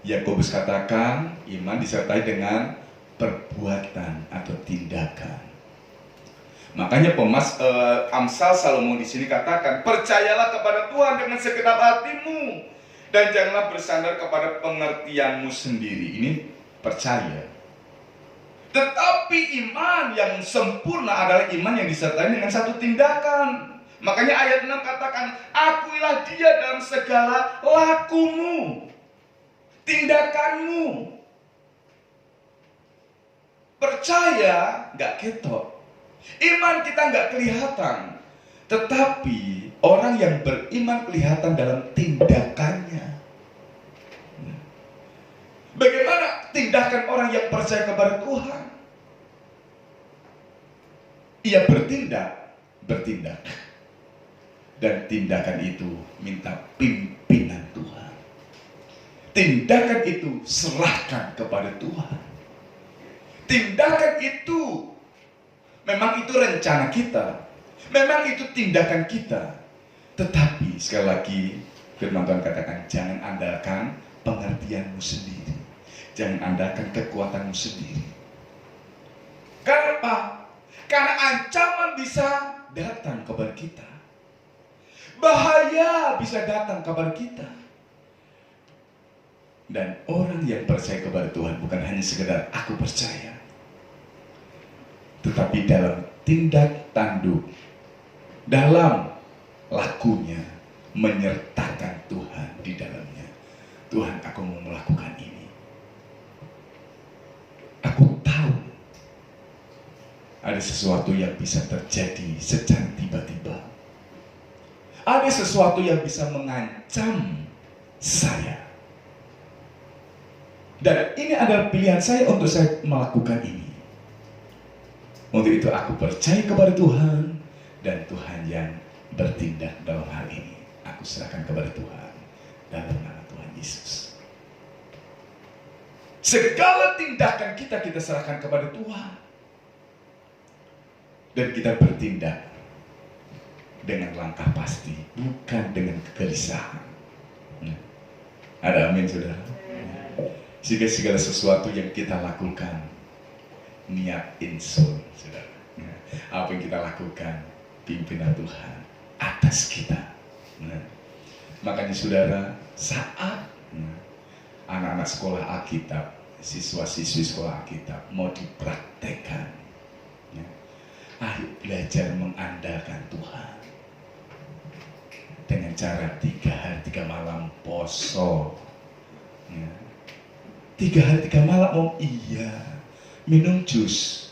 Yakobus katakan, iman disertai dengan perbuatan atau tindakan. Makanya Amsal Salomo di sini katakan, percayalah kepada Tuhan dengan segenap hatimu, dan janganlah bersandar kepada pengertianmu sendiri. Ini percaya. Tetapi iman yang sempurna adalah iman yang disertai dengan satu tindakan. Makanya ayat 6 katakan, akuilah Dia dalam segala lakumu, tindakanmu. Percaya gak ketok. Iman kita nggak kelihatan, tetapi orang yang beriman kelihatan dalam tindakannya. Bagaimana tindakan orang yang percaya kepada Tuhan? Ia bertindak, dan tindakan itu minta pimpinan Tuhan. Tindakan itu serahkan kepada Tuhan. Tindakan itu, memang itu rencana kita, memang itu tindakan kita. Tetapi sekali lagi firman Tuhan katakan, jangan andalkan pengertianmu sendiri, jangan andalkan kekuatanmu sendiri. Kenapa? Karena ancaman bisa datang kepada kita, bahaya bisa datang kepada kita. Dan orang yang percaya kepada Tuhan bukan hanya sekedar aku percaya, tetapi dalam tindak tanduk, dalam lakunya menyertakan Tuhan di dalamnya. Tuhan, aku mau melakukan ini. Aku tahu ada sesuatu yang bisa terjadi secara tiba-tiba. Ada sesuatu yang bisa mengancam saya. Dan ini adalah pilihan saya untuk saya melakukan ini. Untuk itu aku percaya kepada Tuhan, dan Tuhan yang bertindak dalam hal ini. Aku serahkan kepada Tuhan dalam nama Tuhan Yesus. Segala tindakan kita serahkan kepada Tuhan. Dan kita bertindak dengan langkah pasti, bukan dengan kegelisahan. Ada amin, saudara? Sehingga segala sesuatu yang kita lakukan, niat insun, saudara. Apa yang kita lakukan, pimpinan Tuhan atas kita. Makanya saudara, saat anak-anak sekolah Alkitab, siswa-siswi sekolah Alkitab mau dipraktekkan, ayo belajar mengandalkan Tuhan dengan cara 3 hari 3 malam poso. 3 hari 3 malam, iya, minum jus,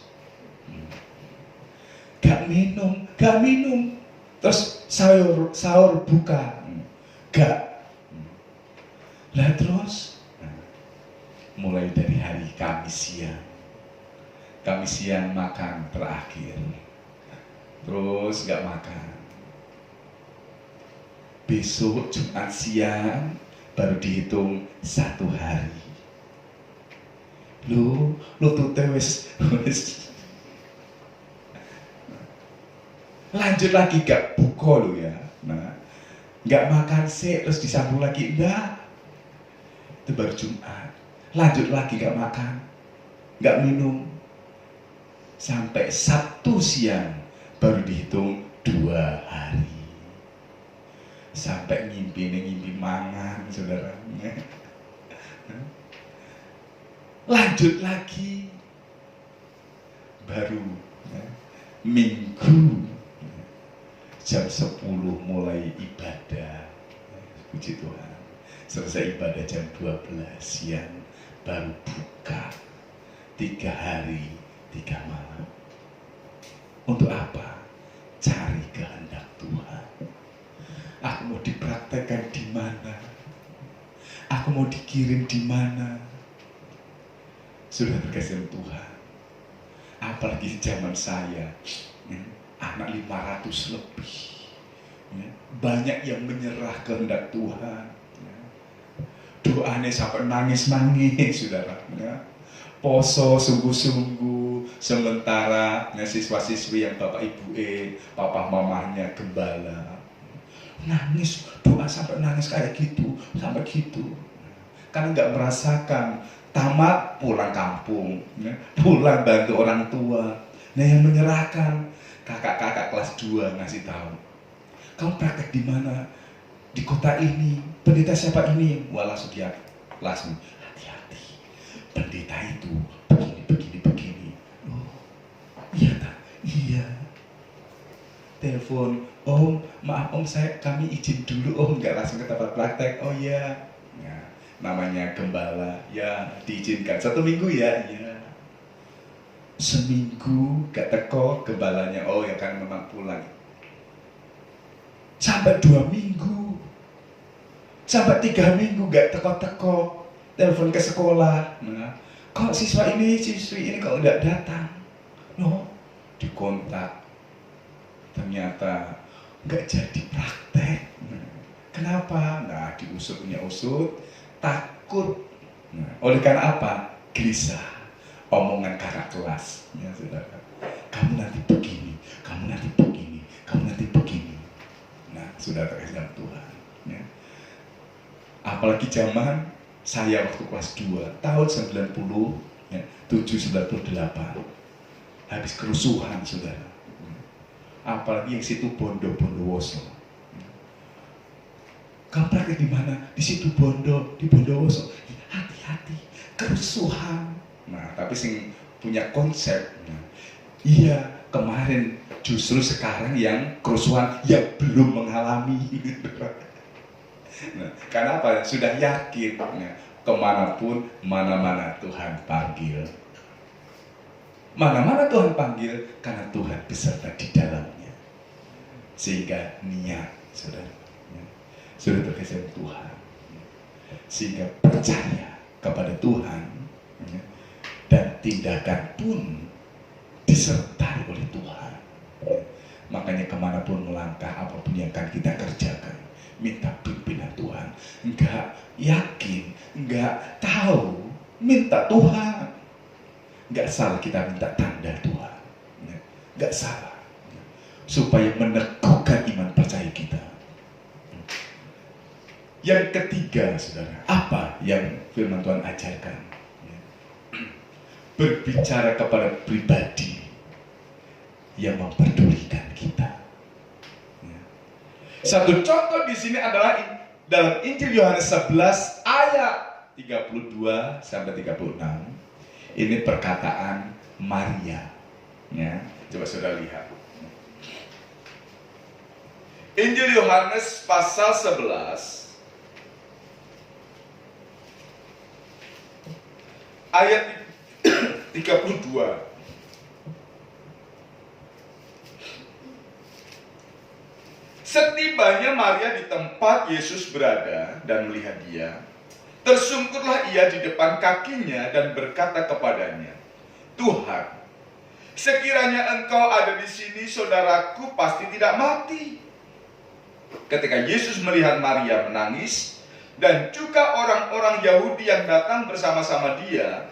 gak minum, terus sahur buka, gak. Lah terus, mulai dari hari Kamis siang makan terakhir, terus gak makan. Besok Jumat siang baru dihitung 1 hari. Lu tuh wis lanjut lagi gak buka lu ya. Nah, gak makan sih terus disambung lagi, enggak. Itu baru Jumat. Lanjut lagi gak makan, gak minum, sampai Sabtu siang baru dihitung 2 hari. Sampai ngimpi mangan, saudara. Lanjut lagi, baru Minggu jam 10 mulai ibadah, puji Tuhan. Selesai ibadah jam 12 siang baru buka. 3 hari 3 malam. Untuk apa? Cari kehendak Tuhan. Aku mau dipraktekkan di mana? Aku mau dikirim di mana? Sudah terkasih Tuhan. Apalagi zaman saya, anak 500 lebih, banyak yang menyerah kehendak Tuhan. Doanya sampai nangis-nangis, saudara. Poso sungguh-sungguh, sementara siswa-siswi yang bapak ibu papa mamahnya gembala, nangis, doa sampai nangis kayak gitu, sampai gitu. Karena nggak merasakan. Tamat pulang kampung, pulang bantu orang tua. Nah, yang menyerahkan kakak-kakak kelas 2 ngasih tahu, kamu praktek di mana? Di kota ini. Pendeta siapa ini? Wah, langsung dia langsung hati-hati. Pendeta itu begini. Oh, iya tak? Iya. Telepon, Om, maaf Om, kami izin dulu Om, nggak langsung ke tempat praktek. Oh iya. Namanya gembala, ya diizinkan 1 minggu ya, ya. Seminggu gak teko gembalanya, oh ya kan memang pulang. Sampai 2 minggu, sampai 3 minggu gak teko-teko, telepon ke sekolah. Nah, kok siswi ini kok gak datang? No, dikontak, ternyata gak jadi praktek. Kenapa? Nah, diusut, takut. Oleh karena apa? Gelisah. omongan kakak kelas, ya saudara. Kamu nanti begini, kamu nanti begini, kamu nanti begini. Nah, sudah terkasih dalam Tuhan. Ya. Apalagi zaman saya waktu kelas 2 tahun 90, ya, 798, habis kerusuhan, saudara. Apalagi yang situ Bondowoso. Kamu praktek di mana? Di situ di Bondowoso. Hati-hati, kerusuhan. Nah, tapi sing punya konsep. Nah, iya, kemarin justru sekarang yang kerusuhan yang belum mengalami. Nah, karena apa? Sudah yakin. Nah, kemanapun, mana-mana Tuhan panggil. Mana-mana Tuhan panggil, karena Tuhan beserta di dalamnya. Sehingga niat, saudara, sudah terkesan Tuhan. Sehingga percaya kepada Tuhan, dan tindakan pun disertai oleh Tuhan. Makanya kemanapun melangkah, apapun yang akan kita kerjakan, minta pimpinan Tuhan. Enggak yakin, enggak tahu, minta Tuhan. Enggak salah kita minta tanda Tuhan, enggak salah, supaya meneguhkan iman percaya kita. Yang ketiga, saudara, apa yang firman Tuhan ajarkan? Berbicara kepada pribadi yang memperdulikan kita. Satu contoh di sini adalah dalam Injil Yohanes 11 ayat 32 sampai 36. Ini perkataan Maria. Ya, coba saudara lihat. Injil Yohanes pasal 11 ayat 32. Setibanya Maria di tempat Yesus berada dan melihat dia, tersungkurlah ia di depan kakinya dan berkata kepadanya, Tuhan, sekiranya engkau ada di sini, saudaraku pasti tidak mati. Ketika Yesus melihat Maria menangis, dan juga orang-orang Yahudi yang datang bersama-sama dia,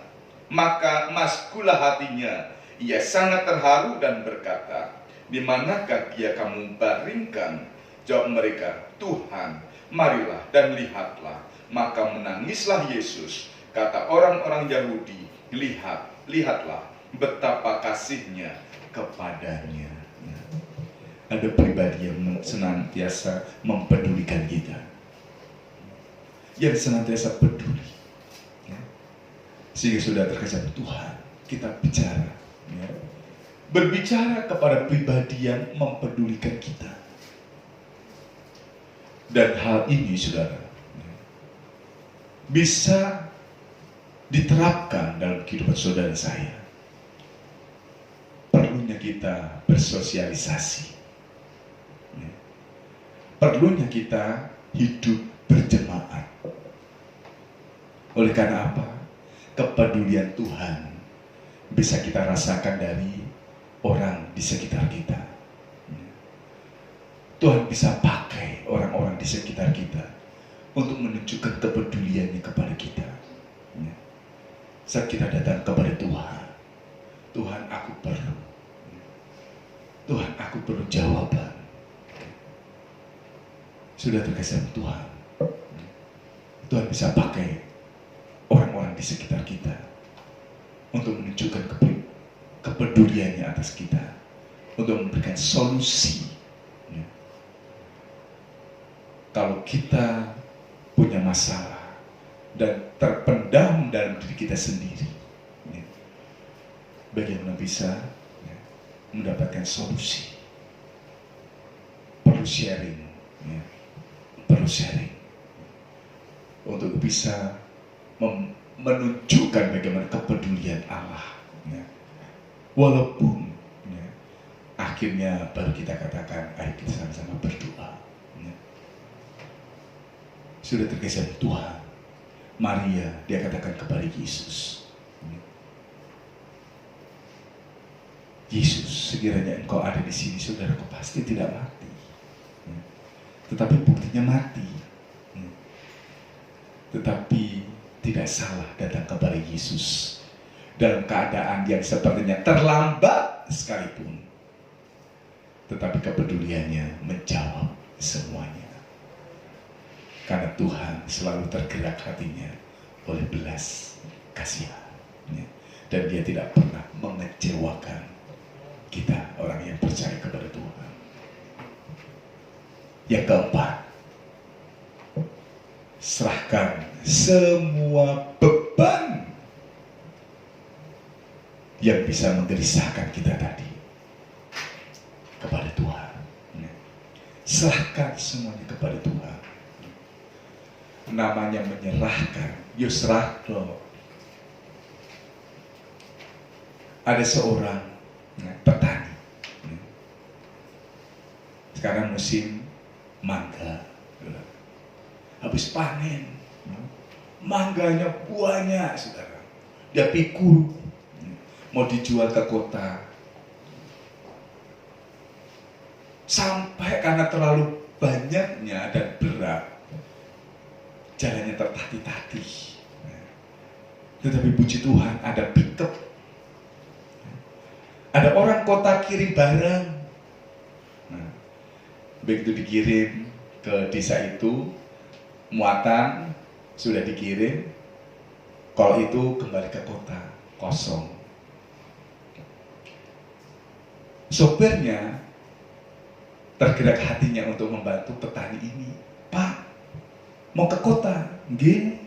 maka maskulah hatinya. Ia sangat terharu dan berkata, di manakah dia kamu baringkan? Jawab mereka, Tuhan, marilah dan lihatlah. Maka menangislah Yesus. Kata orang-orang Yahudi, lihatlah betapa kasihnya kepadanya. Ada pribadi yang senantiasa mempedulikan kita, yang senantiasa peduli, ya. Sehingga sudah terkesan Tuhan, kita bicara, ya. Berbicara kepada pribadi yang mempedulikan kita. Dan hal ini, saudara, ya, bisa diterapkan dalam kehidupan saudara saya. Perlunya kita bersosialisasi, ya. Perlunya kita hidup berjemaat. Oleh karena apa? Kepedulian Tuhan bisa kita rasakan dari orang di sekitar kita. Tuhan bisa pakai orang-orang di sekitar kita untuk menunjukkan kepeduliannya kepada kita. Saat kita datang kepada Tuhan, Tuhan, aku perlu. Tuhan, aku perlu jawaban. Sudah terkesan Tuhan. Tuhan bisa pakai orang-orang di sekitar kita untuk menunjukkan kepeduliannya atas kita, untuk memberikan solusi. Kalau kita punya masalah dan terpendam dalam diri kita sendiri, bagaimana bisa mendapatkan solusi? Perlu sharing, perlu sharing untuk bisa menunjukkan bagaimana kepedulian Allah. Walaupun akhirnya baru kita katakan, ayo kita sama-sama berdoa. Sudah tergeser Tuhan. Maria, dia katakan kepada Yesus, Yesus, sekiranya engkau ada di sini, saudaraku pasti tidak mati. Tetapi buktinya mati. Tetapi tidak salah datang kepada Yesus dalam keadaan yang sepertinya terlambat sekalipun, tetapi kepeduliannya menjawab semuanya. Karena Tuhan selalu tergerak hatinya oleh belas kasihan, dan Dia tidak pernah mengecewakan kita, orang yang percaya kepada Tuhan. Yang keempat, serahkan semua beban yang bisa menggelisahkan kita tadi kepada Tuhan. Serahkan semuanya kepada Tuhan. Namanya menyerahkan, yusrah do. Ada seorang petani. Sekarang musim mangga. Habis panen, mangganya banyak, saudara. Dia pikul, mau dijual ke kota. Sampai karena terlalu banyaknya dan berat, jalannya tertatih-tatih. Tetapi puji Tuhan, ada pickup. Ada orang kota kirim barang. Begitu dikirim ke desa itu, muatan sudah dikirim, kalau itu kembali ke kota kosong. Sopirnya tergerak hatinya untuk membantu petani ini. Pak, mau ke kota? Nggih.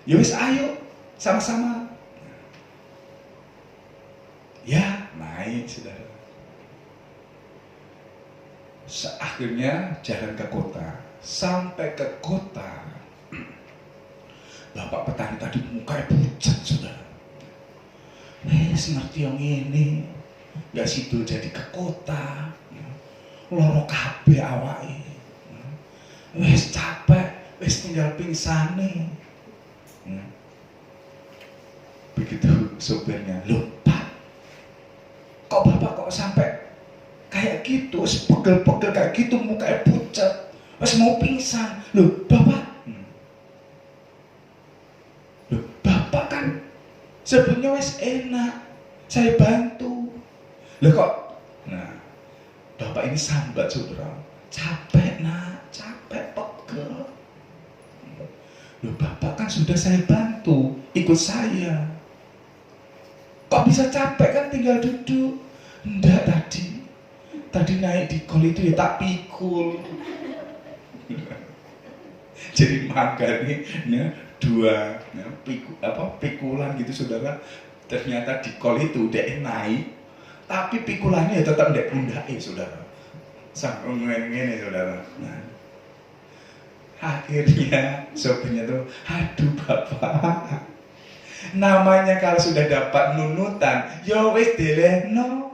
Ya wis, ayo sama-sama. Ya, naik, saudara. Akhirnya jalan ke kota. Sampai ke kota, bapak petani tadi mukanya pucat, saudara. Ngerti yang ini, gak sido jadi ke kota, loro kabeh awake, wes capek, wes tinggal pingsane. Begitu sopirnya, loh Pak, kok bapak kok sampai kayak gitu, pegel-pegel kayak gitu, mukanya pucat, wes mau pingsan. Loh bapak, kan sebenarnya wes enak, saya bantu. Loh kok, nah bapak ini sambat, saudara, capek nak, capek, pegel. Loh bapak kan sudah saya bantu, ikut saya. Kok bisa capek, kan tinggal duduk. Enggak, tadi naik di kol itu ya tak pikul. Jadi mangga ini dua pikulan gitu, saudara. Ternyata di kol itu udah naik, tapi pikulannya ya tetap tidak pundak, saudara. Sampai ngene, saudara. Nah, akhirnya sopirnya tuh, aduh bapak, namanya kalau sudah dapat nunutan, yo wis delehno.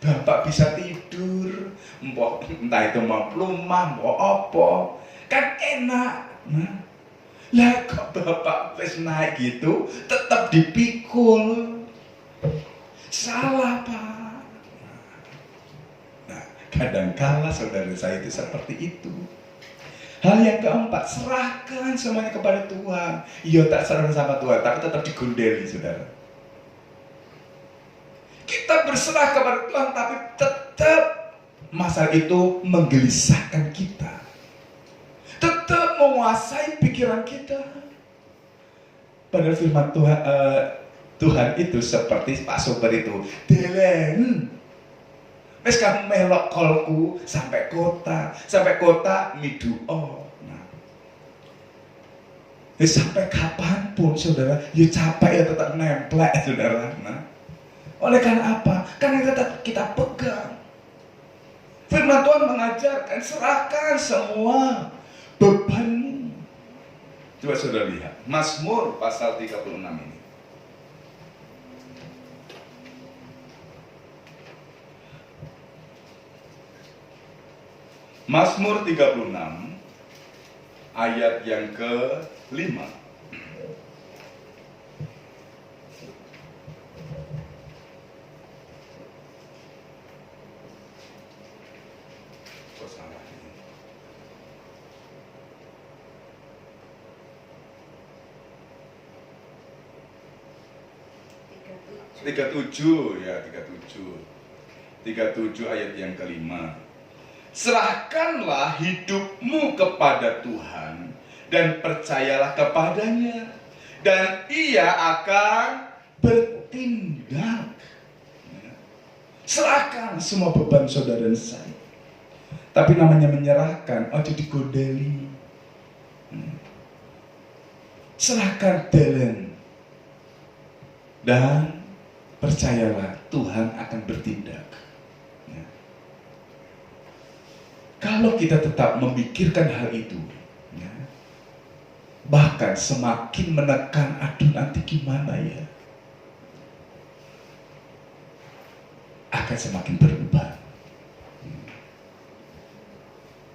Bapak bisa tidur, entah itu mau plumah, mau apa, kan enak. Nah, lah kok bapak wis naik gitu, tetap dipikul. Salah Pak. Nah, kadangkala saudara saya itu seperti itu. Hal yang keempat, serahkan semuanya kepada Tuhan. Iya, tak serahkan sama Tuhan, tapi tetap digondeli, saudara. Kita berserah kepada Tuhan, tapi tetap masalah itu menggelisahkan kita, tetap menguasai pikiran kita. Padahal firman Tuhan itu seperti Pak Sopir itu, Delen, wes kamu melok kolku sampai kota miduo. Nah, sampai kapanpun, saudara, ya capek ya tetap nemplek, saudara. Nah, oleh karena apa? Karena tetap kita pegang. Firman Tuhan mengajarkan, serahkan semua bebanmu. Coba saudara lihat Mazmur pasal 36 ini. Mazmur 36 ayat yang ke-5. 37 ya, 37 ayat yang kelima. Serahkanlah hidupmu kepada Tuhan dan percayalah kepadanya, dan Ia akan bertindak. Serahkan semua beban saudara dan saya. Tapi namanya menyerahkan, ojo digodeli. Serahkan delen. Dan percayalah Tuhan akan bertindak. Ya. Kalau kita tetap memikirkan hal itu, ya, bahkan semakin menekan, aduh nanti gimana ya, akan semakin berubah.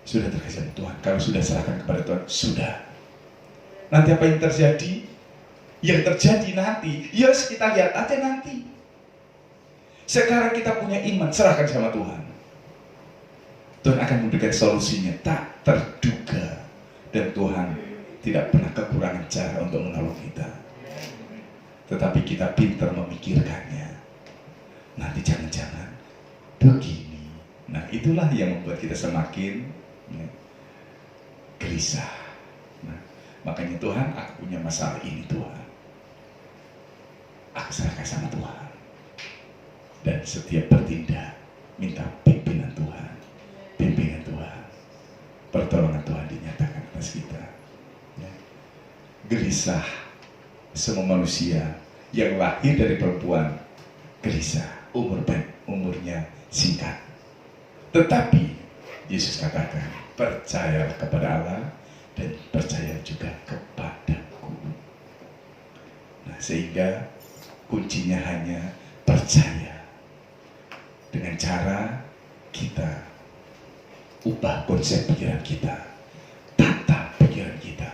Sudah terkasih Tuhan. Kalau sudah serahkan kepada Tuhan, sudah. Nanti apa yang terjadi? Yang terjadi nanti, yes, kita lihat aja nanti. Sekarang kita punya iman, serahkan sama Tuhan. Tuhan akan memberikan solusinya tak terduga. Dan Tuhan tidak pernah kekurangan cara untuk menolong kita. Tetapi kita pintar memikirkannya. Nanti jangan-jangan begini. Nah, itulah yang membuat kita semakin gelisah. Nah, makanya Tuhan, aku punya masalah ini Tuhan. Aku serahkan sama Tuhan. Dan setiap bertindak, minta pimpinan Tuhan. Pimpinan Tuhan. Pertolongan Tuhan dinyatakan atas kita. Ya. Gelisah semua manusia yang lahir dari perempuan. Gelisah, umurnya singkat. Tetapi Yesus katakan, percayalah kepada Allah dan percaya juga kepadaku. Nah, sehingga kuncinya hanya percaya. Dengan cara kita ubah konsep pikiran kita, tata pikiran kita,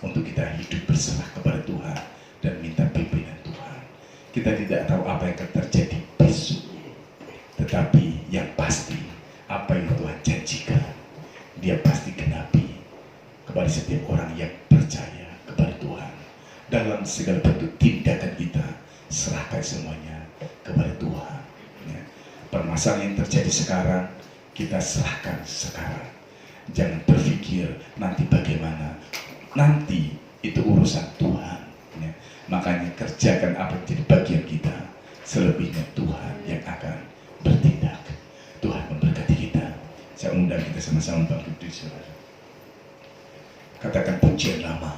untuk kita hidup berserah kepada Tuhan dan minta pimpinan Tuhan. Kita tidak tahu apa yang akan terjadi besok, tetapi yang pasti apa yang Tuhan janjikan, Dia pasti genapi kepada setiap orang yang percaya kepada Tuhan. Dalam segala bentuk tindakan kita, serahkan semuanya kepada Tuhan. Ya. Permasalahan yang terjadi sekarang, kita serahkan sekarang. Jangan berpikir nanti bagaimana. Nanti itu urusan Tuhan. Ya. Makanya kerjakan apa yang jadi bagian kita. Selebihnya Tuhan yang akan bertindak. Tuhan memberkati kita. Saya undang kita sama-sama bangkit berdiri, saudara. Katakan pujian lama.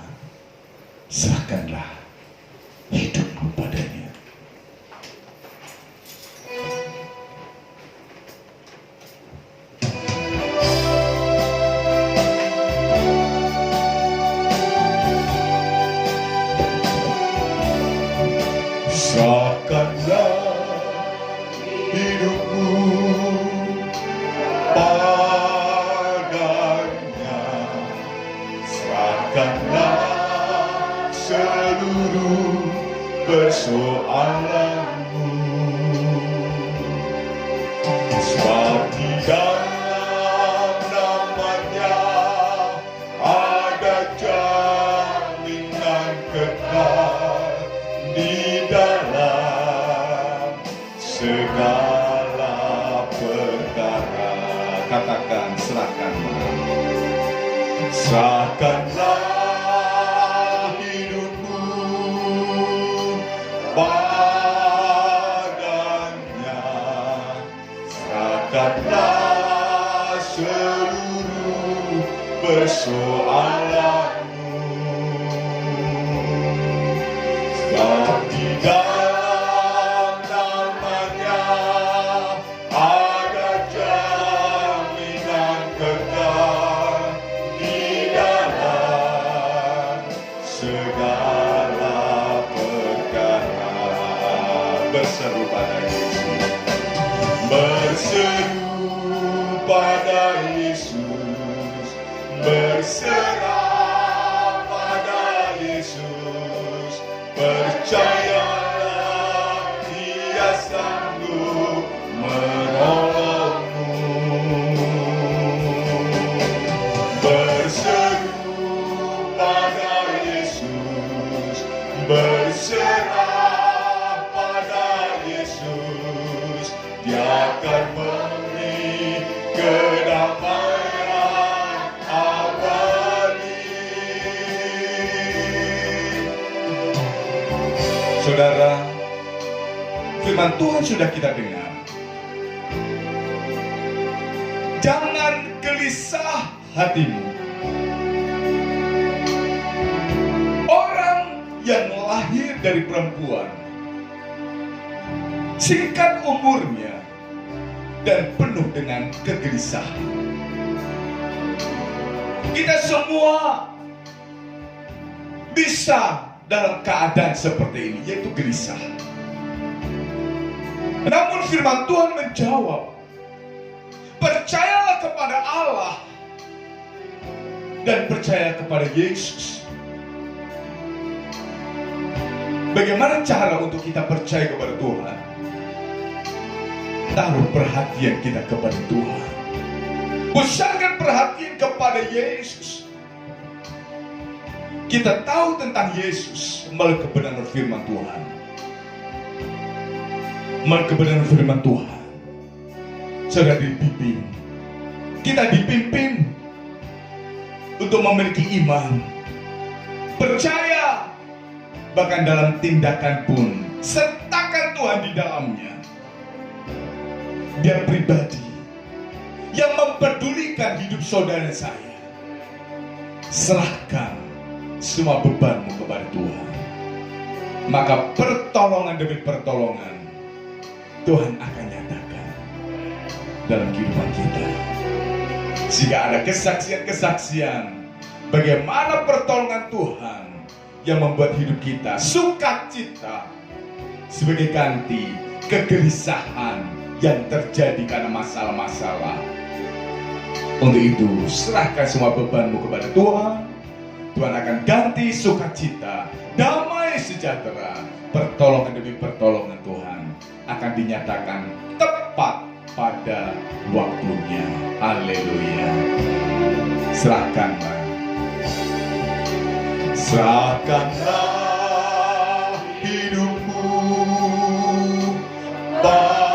Serahkanlah hidupmu padanya. Serahkanlah hidupmu padanya, serahkanlah seluruh persoalanmu, sebab di dalam namanya ada jaminan kekal di dalam segala perkara. Katakan serahkanlah, serahkanlah hidupmu padanya, serahkanlah seluruh persoalanmu, sebab di dalam namanya ada jaminan kekal di dalam segala perkara. Berseru pada Yesus, berseru pada Yesus, berserah pada Yesus. Percayalah Dia sanggup menolongmu. Berseru pada Yesus, berserah pada akan memberi kedamaian abadi. Saudara, firman Tuhan sudah kita dengar. Jangan gelisah hatimu. Orang yang lahir dari perempuan, singkat umurnya dan penuh dengan kegelisahan. Kita semua bisa dalam keadaan seperti ini, yaitu gelisah. Namun firman Tuhan menjawab, percayalah kepada Allah dan percaya kepada Yesus. Bagaimana cara untuk kita percaya kepada Tuhan? Taruh perhatian kita kepada Tuhan. Pusatkan perhatian kepada Yesus. Kita tahu tentang Yesus melalui kebenaran firman Tuhan. Melalui kebenaran firman Tuhan, saudara dipimpin. Kita dipimpin untuk memiliki iman, percaya, bahkan dalam tindakan pun sertakan Tuhan di dalamnya. Dia pribadi yang mempedulikan hidup saudara saya. Serahkan semua bebanmu kepada Tuhan, maka pertolongan demi pertolongan Tuhan akan nyatakan dalam kehidupan kita. Jika ada kesaksian-kesaksian bagaimana pertolongan Tuhan yang membuat hidup kita sukacita sebagai ganti kegelisahan yang terjadi karena masalah-masalah. Untuk itu, serahkan semua bebanmu kepada Tuhan. Tuhan akan ganti sukacita, damai sejahtera, pertolongan demi pertolongan Tuhan akan dinyatakan tepat pada waktunya. Haleluya. Serahkanlah. Serahkanlah hidupmu padanya.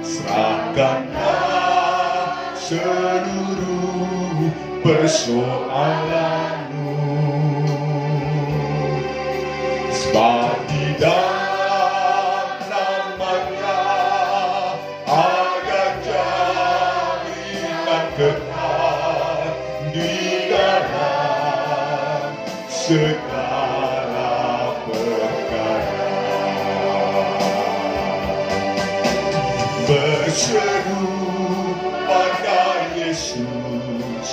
Serahkanlah seluruh persoalanmu. Sebab di dalam namanya ada jaminan kekal di dalam segala perkara. Berseru pada Yesus,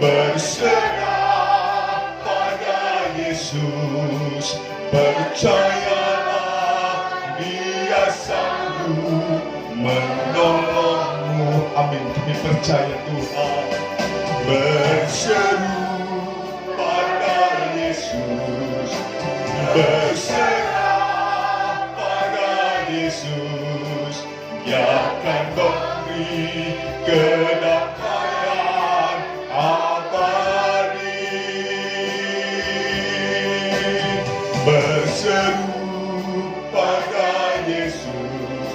berserah pada Yesus, percayalah Dia sanggup menolongmu. Amin. Kami percaya Tuhan. Berseru pada Yesus, berserah pada Yesus, Dia akan memberi kedamaian abadi. Berseru pada Yesus,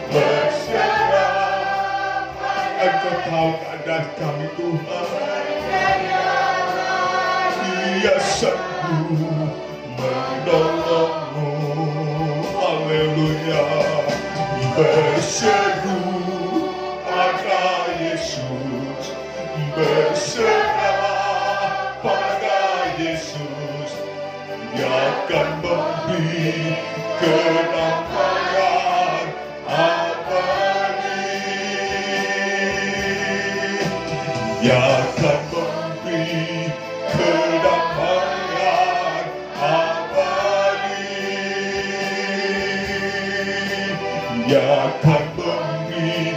berserah pada Engkau tahu keadaan kami Tuhan. Dia sanggup menolongmu. Haleluya. Berseru pada Yesus, berserah pada Yesus, Dia akan memberi kedamaian abadi. Dia akan memberi kedamaian abadi. Dia akan memberi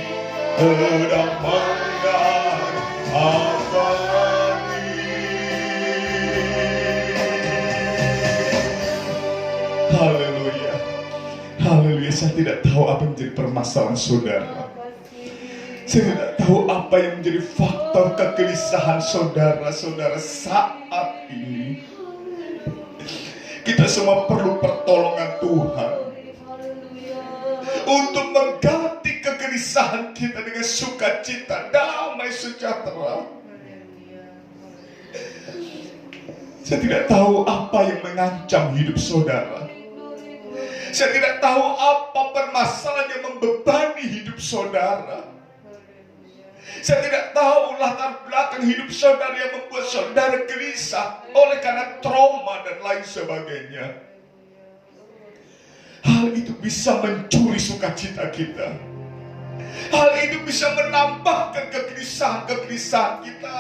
kedamaian abadi. Haleluya. Haleluya. Saya tidak tahu apa yang menjadi permasalahan saudara. Saya tidak tahu apa yang menjadi faktor kegelisahan saudara-saudara saat ini. Kita semua perlu pertolongan Tuhan. untuk mengganti kegelisahan kita dengan sukacita, damai sejahtera. Saya tidak tahu apa yang mengancam hidup saudara. Saya tidak tahu apa permasalahan yang membebani hidup saudara. Saya tidak tahu latar belakang hidup saudara yang membuat saudara gelisah oleh karena trauma dan lain sebagainya. Hal itu bisa mencuri sukacita kita. Hal itu bisa menambahkan kegelisahan kita.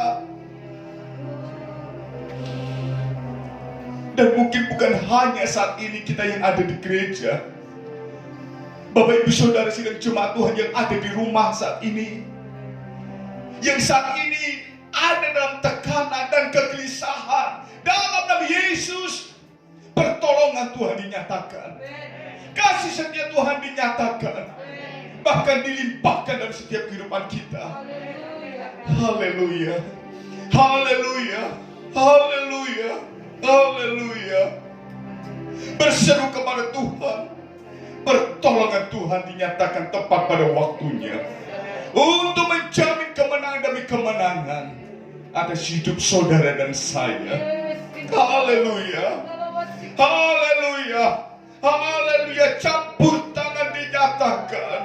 Dan mungkin bukan hanya saat ini kita yang ada di gereja. Bapak ibu saudara sidang jemaat Tuhan yang ada di rumah saat ini, yang saat ini ada dalam tekanan dan kegelisahan, dalam nama Yesus pertolongan Tuhan dinyatakan, kasih setia Tuhan dinyatakan, bahkan dilimpahkan dalam setiap kehidupan kita. Haleluya, haleluya, haleluya, haleluya. Berseru kepada Tuhan, pertolongan Tuhan dinyatakan tepat pada waktunya untuk menjamin kemenangan demi kemenangan atas hidup saudara dan saya. Haleluya, haleluya, haleluya. Campur tangan dinyatakan.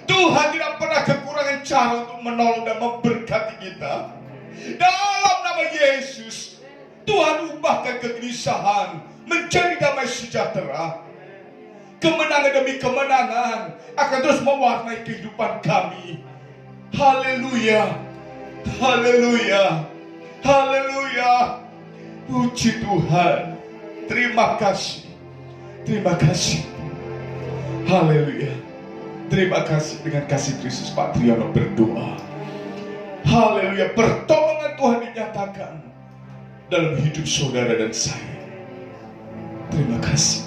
Tuhan tidak pernah kekurangan cara untuk menolong dan memberkati kita. Dalam nama Yesus, Tuhan ubahkan kegelisahan menjadi damai sejahtera. Kemenangan demi kemenangan akan terus mewarnai kehidupan kami. Haleluya, haleluya, haleluya. Puji Tuhan. Terima kasih, terima kasih. Haleluya. Terima kasih. Dengan kasih Kristus Pak Triyono berdoa. Haleluya. Pertolongan Tuhan dinyatakan dalam hidup saudara dan saya. Terima kasih.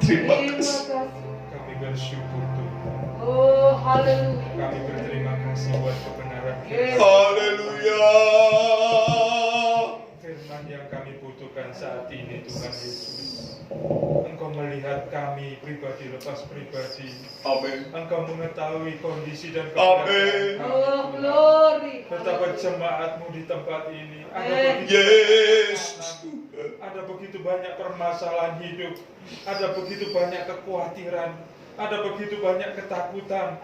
Terima kasih. Kami bersyukur Tuhan. Oh, haleluya. Kami berterima kasih buat kebenaran Haleluya. firman yang kami butuhkan saat ini Tuhan Yesus. Engkau melihat kami pribadi lepas pribadi. Amin. Engkau mengetahui kondisi dan Amin. keadaan kami. Oh, glory. Betapa jemaatmu di tempat ini. Yesus. Ada begitu banyak permasalahan hidup. Ada begitu banyak kekhawatiran. Ada begitu banyak ketakutan.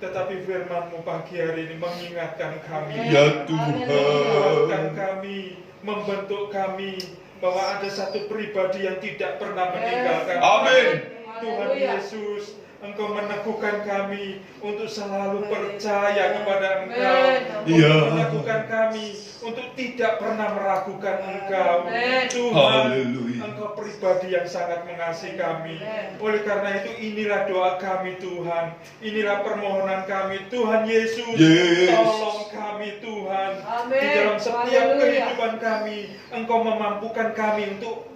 Tetapi firman-Mu pagi hari ini mengingatkan kami. Ya Tuhan. Menguatkan kami, membentuk kami bahwa ada satu pribadi yang tidak pernah meninggalkan. Amin. Tuhan Yesus, Engkau meneguhkan kami untuk selalu percaya kepada Engkau, untuk Ya. meneguhkan kami untuk tidak pernah meragukan Engkau. Tuhan, Haleluya. Engkau pribadi yang sangat mengasihi kami. Oleh karena itu inilah doa kami Tuhan, inilah permohonan kami Tuhan Yesus. Yes. Tolong kami Tuhan, Amin. di dalam setiap Haleluya. kehidupan kami, Engkau memampukan kami untuk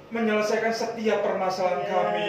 menyelesaikan setiap permasalahan kami.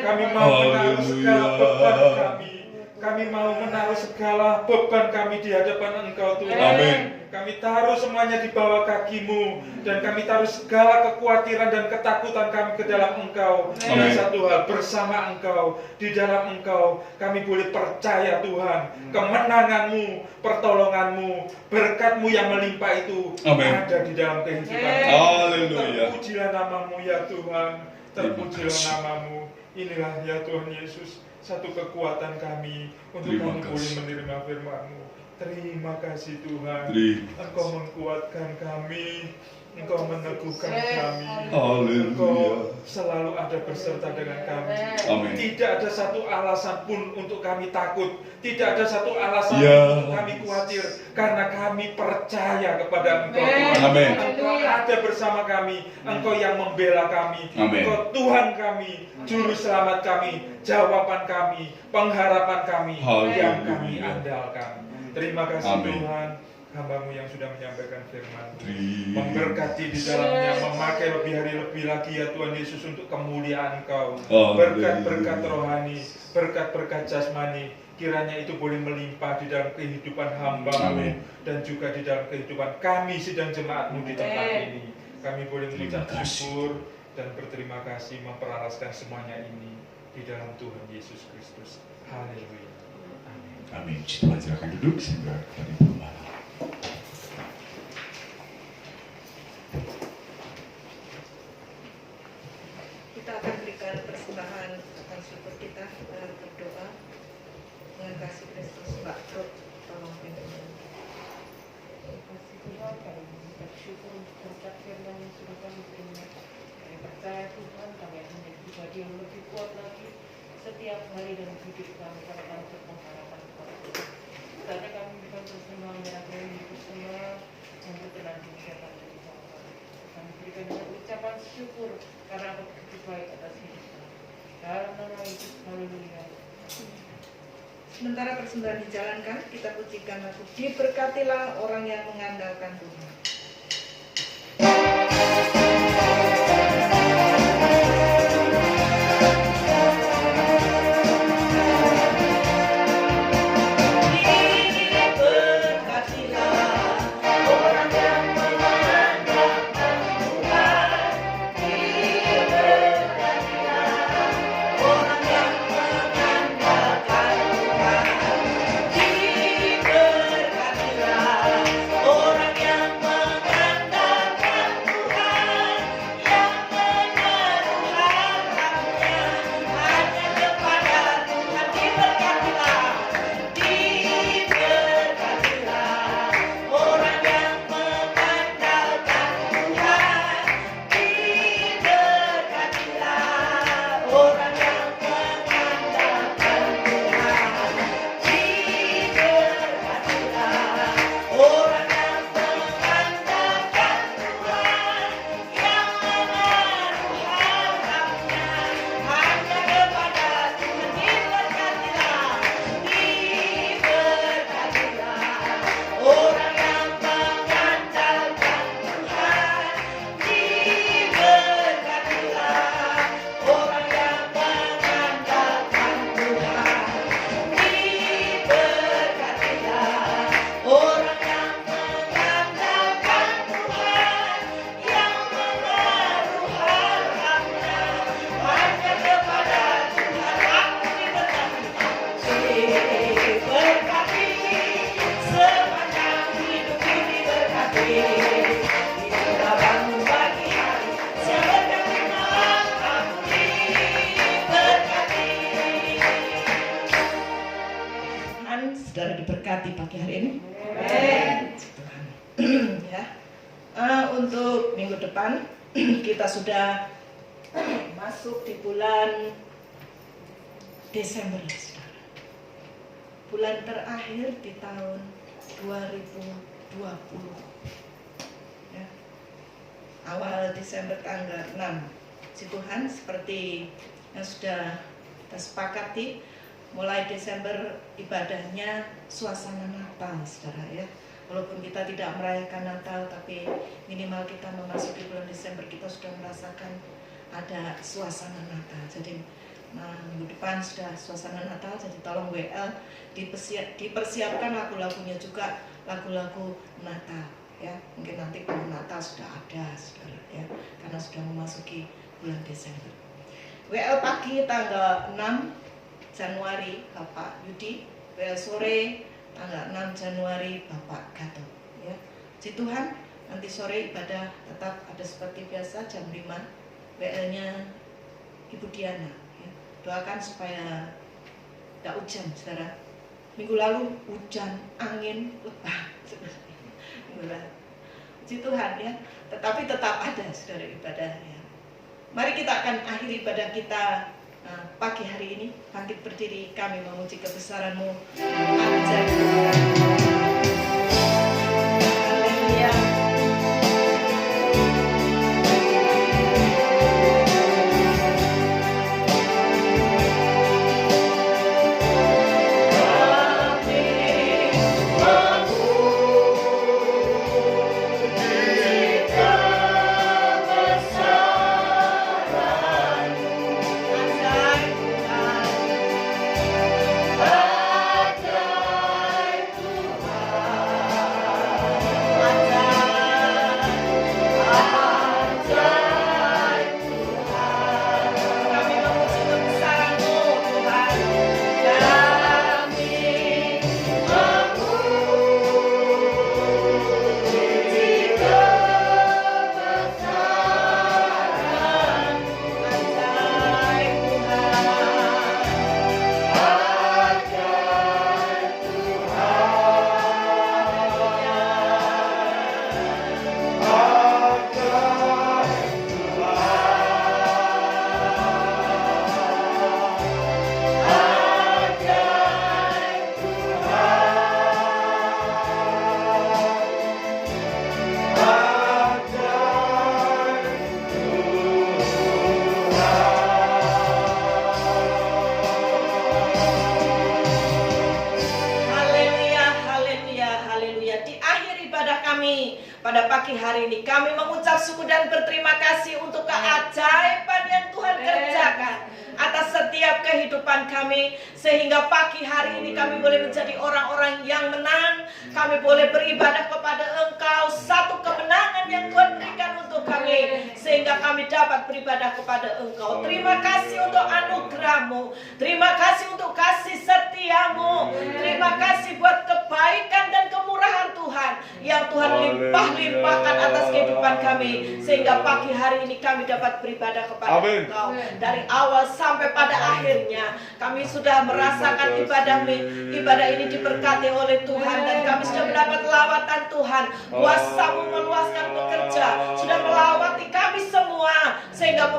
Kami mau menaruh segala beban kami. Kami mau menaruh segala beban kami di hadapan Engkau Tuhan. Amin. Kami taruh semuanya di bawah kaki-Mu. Dan kami taruh segala kekhawatiran dan ketakutan kami ke dalam Engkau. Dan Amin. satu hal, bersama Engkau, di dalam Engkau, kami boleh percaya Tuhan. Kemenangan-Mu, pertolongan-Mu, berkat-Mu yang melimpah itu Amin. ada di dalam kehidupan kami. Haleluya. Terpujilah nama-Mu ya Tuhan. Terpujilah Terima kasih. nama-Mu. Inilah ya Tuhan Yesus, satu kekuatan kami untuk Terima kami boleh kasih. menerima firman-Mu. Terima kasih Tuhan. Terima Engkau menguatkan kami, Engkau meneguhkan kami, Haleluya. Engkau selalu ada beserta dengan kami. Amin. Tidak ada satu alasan pun untuk kami takut. Tidak ada satu alasan Ya. untuk kami khawatir. Karena kami percaya kepada Engkau. Amin. Tuhan. Amin. Engkau ada bersama kami. Engkau yang membela kami. Amin. Engkau Tuhan kami, Juru Selamat kami, jawaban kami, pengharapan kami, yang kami Haleluya. andalkan. Terima kasih Amin. Tuhan, hamba-Mu yang sudah menyampaikan firman. Terima Memberkati di dalamnya, memakai lebih hari lebih lagi ya Tuhan Yesus untuk kemuliaan Engkau. Haleluya. Berkat-berkat rohani, berkat-berkat jasmani, kiranya itu boleh melimpah di dalam kehidupan hamba-Mu Amin. dan juga di dalam kehidupan kami sedang jemaat-Mu di tempat Amin. ini. Kami boleh Terima mengucap kasih. syukur dan berterima kasih memperalaskan semuanya ini di dalam Tuhan Yesus Kristus. Haleluya. Amin. Amin. Puji Tuhan, silakan duduk sehingga kepada Ibu Gembala. Kita akan berikan persembahan akan syukur kita berdoa dengan kasih Kristus. Mbak Truk, tolong pimpin. Kasih Tuhan, kami bersyukur untuk berkat firman yang sudah kami terima. Kami percaya Tuhan, kami akan menjadi pribadi yang lebih kuat lagi setiap hari dalam hidup kami karena kami berpengharapan kepada Tuhan. Karena kami bukan persembahan yang kami bersama yang berkenan di hadapan dari Bapa. Kami berikan dengan ucapan syukur karena Engkau begitu baik atas hidup kami. Dalam nama Yesus, haleluya. Sementara persembahan dijalankan, kita pujikan lagu Diberkatilah Orang Yang Mengandalkan Tuhan. Saudara diberkati pagi hari ini. Tuhan. Ya. Untuk minggu depan kita sudah masuk di bulan Desember, saudara. Bulan terakhir di tahun 2020. Ya. Awal Desember tanggal 6. Si Tuhan seperti yang sudah kita sepakati, mulai Desember ibadahnya suasana Natal, saudara ya. Walaupun kita tidak merayakan Natal, tapi minimal kita memasuki bulan Desember kita sudah merasakan ada suasana Natal. Jadi minggu depan sudah suasana Natal, jadi tolong WL dipersiapkan lagu-lagunya juga, lagu-lagu Natal ya. Mungkin nanti bulan Natal sudah ada, saudara ya, karena sudah memasuki bulan Desember. WL pagi tanggal 6 Januari Bapak Yudi, WL sore tanggal 6 Januari Bapak Gatot ya. Si Tuhan, nanti sore ibadah tetap ada seperti biasa jam 5, WL-nya Ibu Diana ya. Doakan supaya tidak hujan, saudara. Minggu lalu hujan, angin, lebat. Si Tuhan ya, tetapi tetap ada, saudara, ibadah ya. Mari kita akan akhiri ibadah kita pagi hari ini. Bangkit berdiri, kami memuji kebesaran-Mu. Haleluya. pada pagi hari ini kami mengucap syukur dan berterima kasih untuk keajaiban yang Tuhan kerjakan atas setiap kehidupan kami, sehingga pagi hari ini kami boleh menjadi orang-orang yang menang. Kami boleh beribadah kepada Engkau, satu kemenangan yang Tuhan berikan untuk kami, sehingga kami dapat beribadah kepada Engkau. Terima kasih untuk anugerah-Mu, terima kasih untuk kasih setia-Mu, terima kasih buat kebaikan dan kemurahan Tuhan yang Tuhan limpah-limpahkan atas kehidupan kami, sehingga pagi hari ini kami dapat beribadah kepada Engkau. Dari awal sampai pada akhirnya kami sudah merasakan ibadah ini diberkati oleh Tuhan, dan kami sudah mendapat lawatan Tuhan. Kuasa-Mu meluaskan pekerja sudah melawati kami semua, sehingga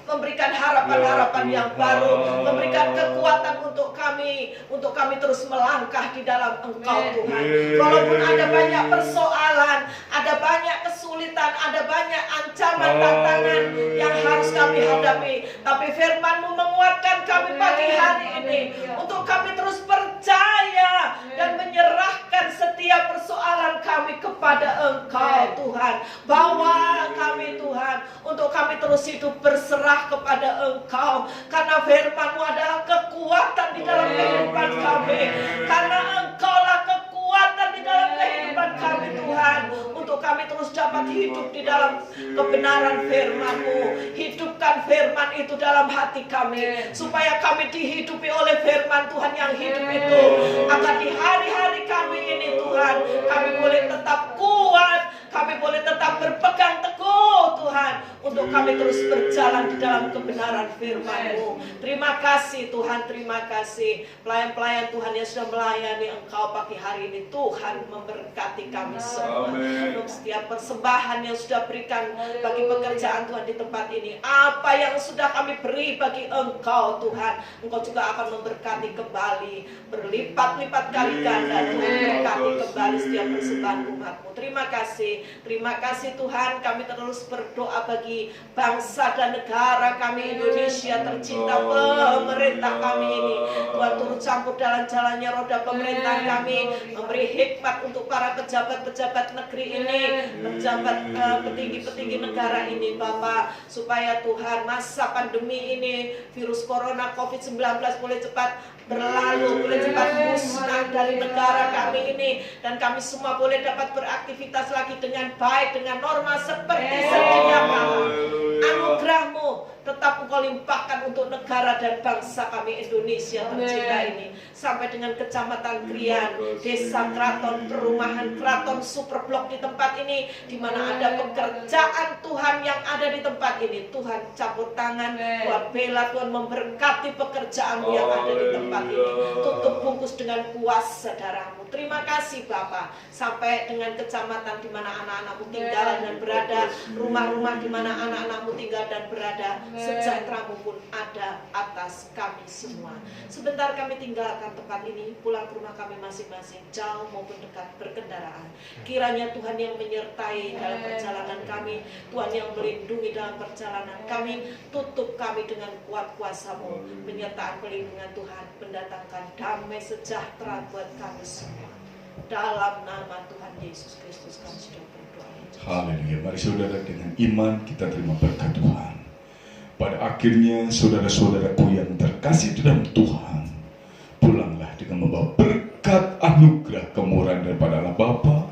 memberikan harapan-harapan yang baru, memberikan kekuatan untuk kami terus melangkah di dalam Engkau Tuhan. Walaupun ada banyak persoalan, ada banyak kesulitan, ada banyak ancaman, tantangan yang harus kami hadapi, tapi firman-Mu menguatkan kami pagi hari ini untuk kami terus percaya dan menyerahkan setiap persoalan kami kepada Engkau Tuhan. Bawa kami Tuhan untuk kami terus hidup berserah kepada Engkau, karena firman-Mu adalah kekuatan di dalam kehidupan kami, karena Engkaulah kekuatan di dalam kehidupan kami Tuhan, untuk kami terus dapat hidup di dalam kebenaran firman-Mu. Hidupkan firman itu dalam hati kami, supaya kami dihidupi oleh firman Tuhan yang hidup itu, agar di hari-hari kami ini Tuhan, kami boleh tetap kuat, kami boleh tetap berpegang teguh Tuhan, untuk kami terus berjalan di dalam kebenaran firman-Mu. Terima kasih Tuhan, terima kasih pelayan-pelayan Tuhan yang sudah melayani Engkau pagi hari ini. Tuhan memberkati kami semua untuk setiap persembahan yang sudah berikan bagi pekerjaan Tuhan di tempat ini. Apa yang sudah kami beri bagi Engkau Tuhan, Engkau juga akan memberkati kembali berlipat-lipat kali ganda. Tuhan berkati kembali setiap persembahan umat-Mu. Terima kasih Tuhan. Kami terus berdoa bagi bangsa dan negara kami Indonesia tercinta, pemerintah kami ini. Tuhan turut campur dalam jalannya roda pemerintahan kami, memberi hikmat untuk para pejabat-pejabat negeri ini, pejabat petinggi-petinggi negara ini Bapak, supaya Tuhan masa pandemi ini, virus corona COVID-19 boleh cepat berlalu, boleh cepat musnah dari negara kami ini, dan kami semua boleh dapat beraktivitas lagi dengan baik, dengan normal seperti sedia kala. Anugerah-Mu tetap Engkau limpahkan untuk negara dan bangsa kami Indonesia tercinta ini, sampai dengan kecamatan Krian, desa Kraton, perumahan Kraton, Superblok di tempat ini, di mana ada pekerjaan Tuhan yang ada di tempat ini. Tuhan campur tangan, Tuhan bela, Tuhan memberkati pekerjaan yang ada di tempat ini. Tutup bungkus dengan kuasa darah-Mu. Terima kasih Bapa, sampai dengan kecamatan di mana anak-anak-Mu tinggal dan berada, rumah-rumah di mana anak-anak-Mu tinggal dan berada, sejahtera-Mu pun ada atas kami semua. Sebentar kami tinggalkan tempat ini, pulang ke rumah kami masing-masing, jauh maupun dekat berkendaraan. Kiranya Tuhan yang menyertai dalam perjalanan kami, Tuhan yang melindungi dalam perjalanan kami, tutup kami dengan kuat kuasa-Mu, penyertaan pelindungan Tuhan, mendatangkan damai sejahtera buat kami semua. Dalam nama Tuhan Yesus Kristus kami sudah berdoa. Haleluya. Mari saudara, dengan iman kita terima berkat Tuhan. Pada akhirnya saudara-saudaraku yang terkasih dalam Tuhan, pulanglah dengan membawa berkat anugerah kemurahan daripada Allah Bapa,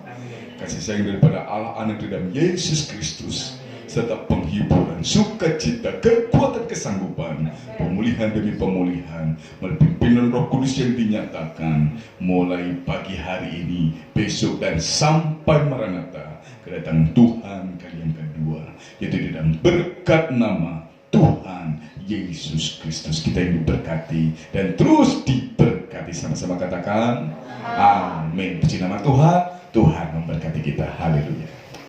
kasih sayang daripada Allah Anak di dalam Yesus Kristus, serta penghiburan, sukacita, kekuatan, kesanggupan, pemulihan demi pemulihan, melalui pimpinan Roh Kudus yang dinyatakan mulai pagi hari ini, besok, dan sampai Maranatha, kedatangan Tuhan kali yang kedua, yaitu di dalam berkat nama Tuhan Yesus Kristus. Kita yang diberkati dan terus diberkati. Sama-sama katakan amin. Puji nama Tuhan. Tuhan memberkati kita. Haleluya.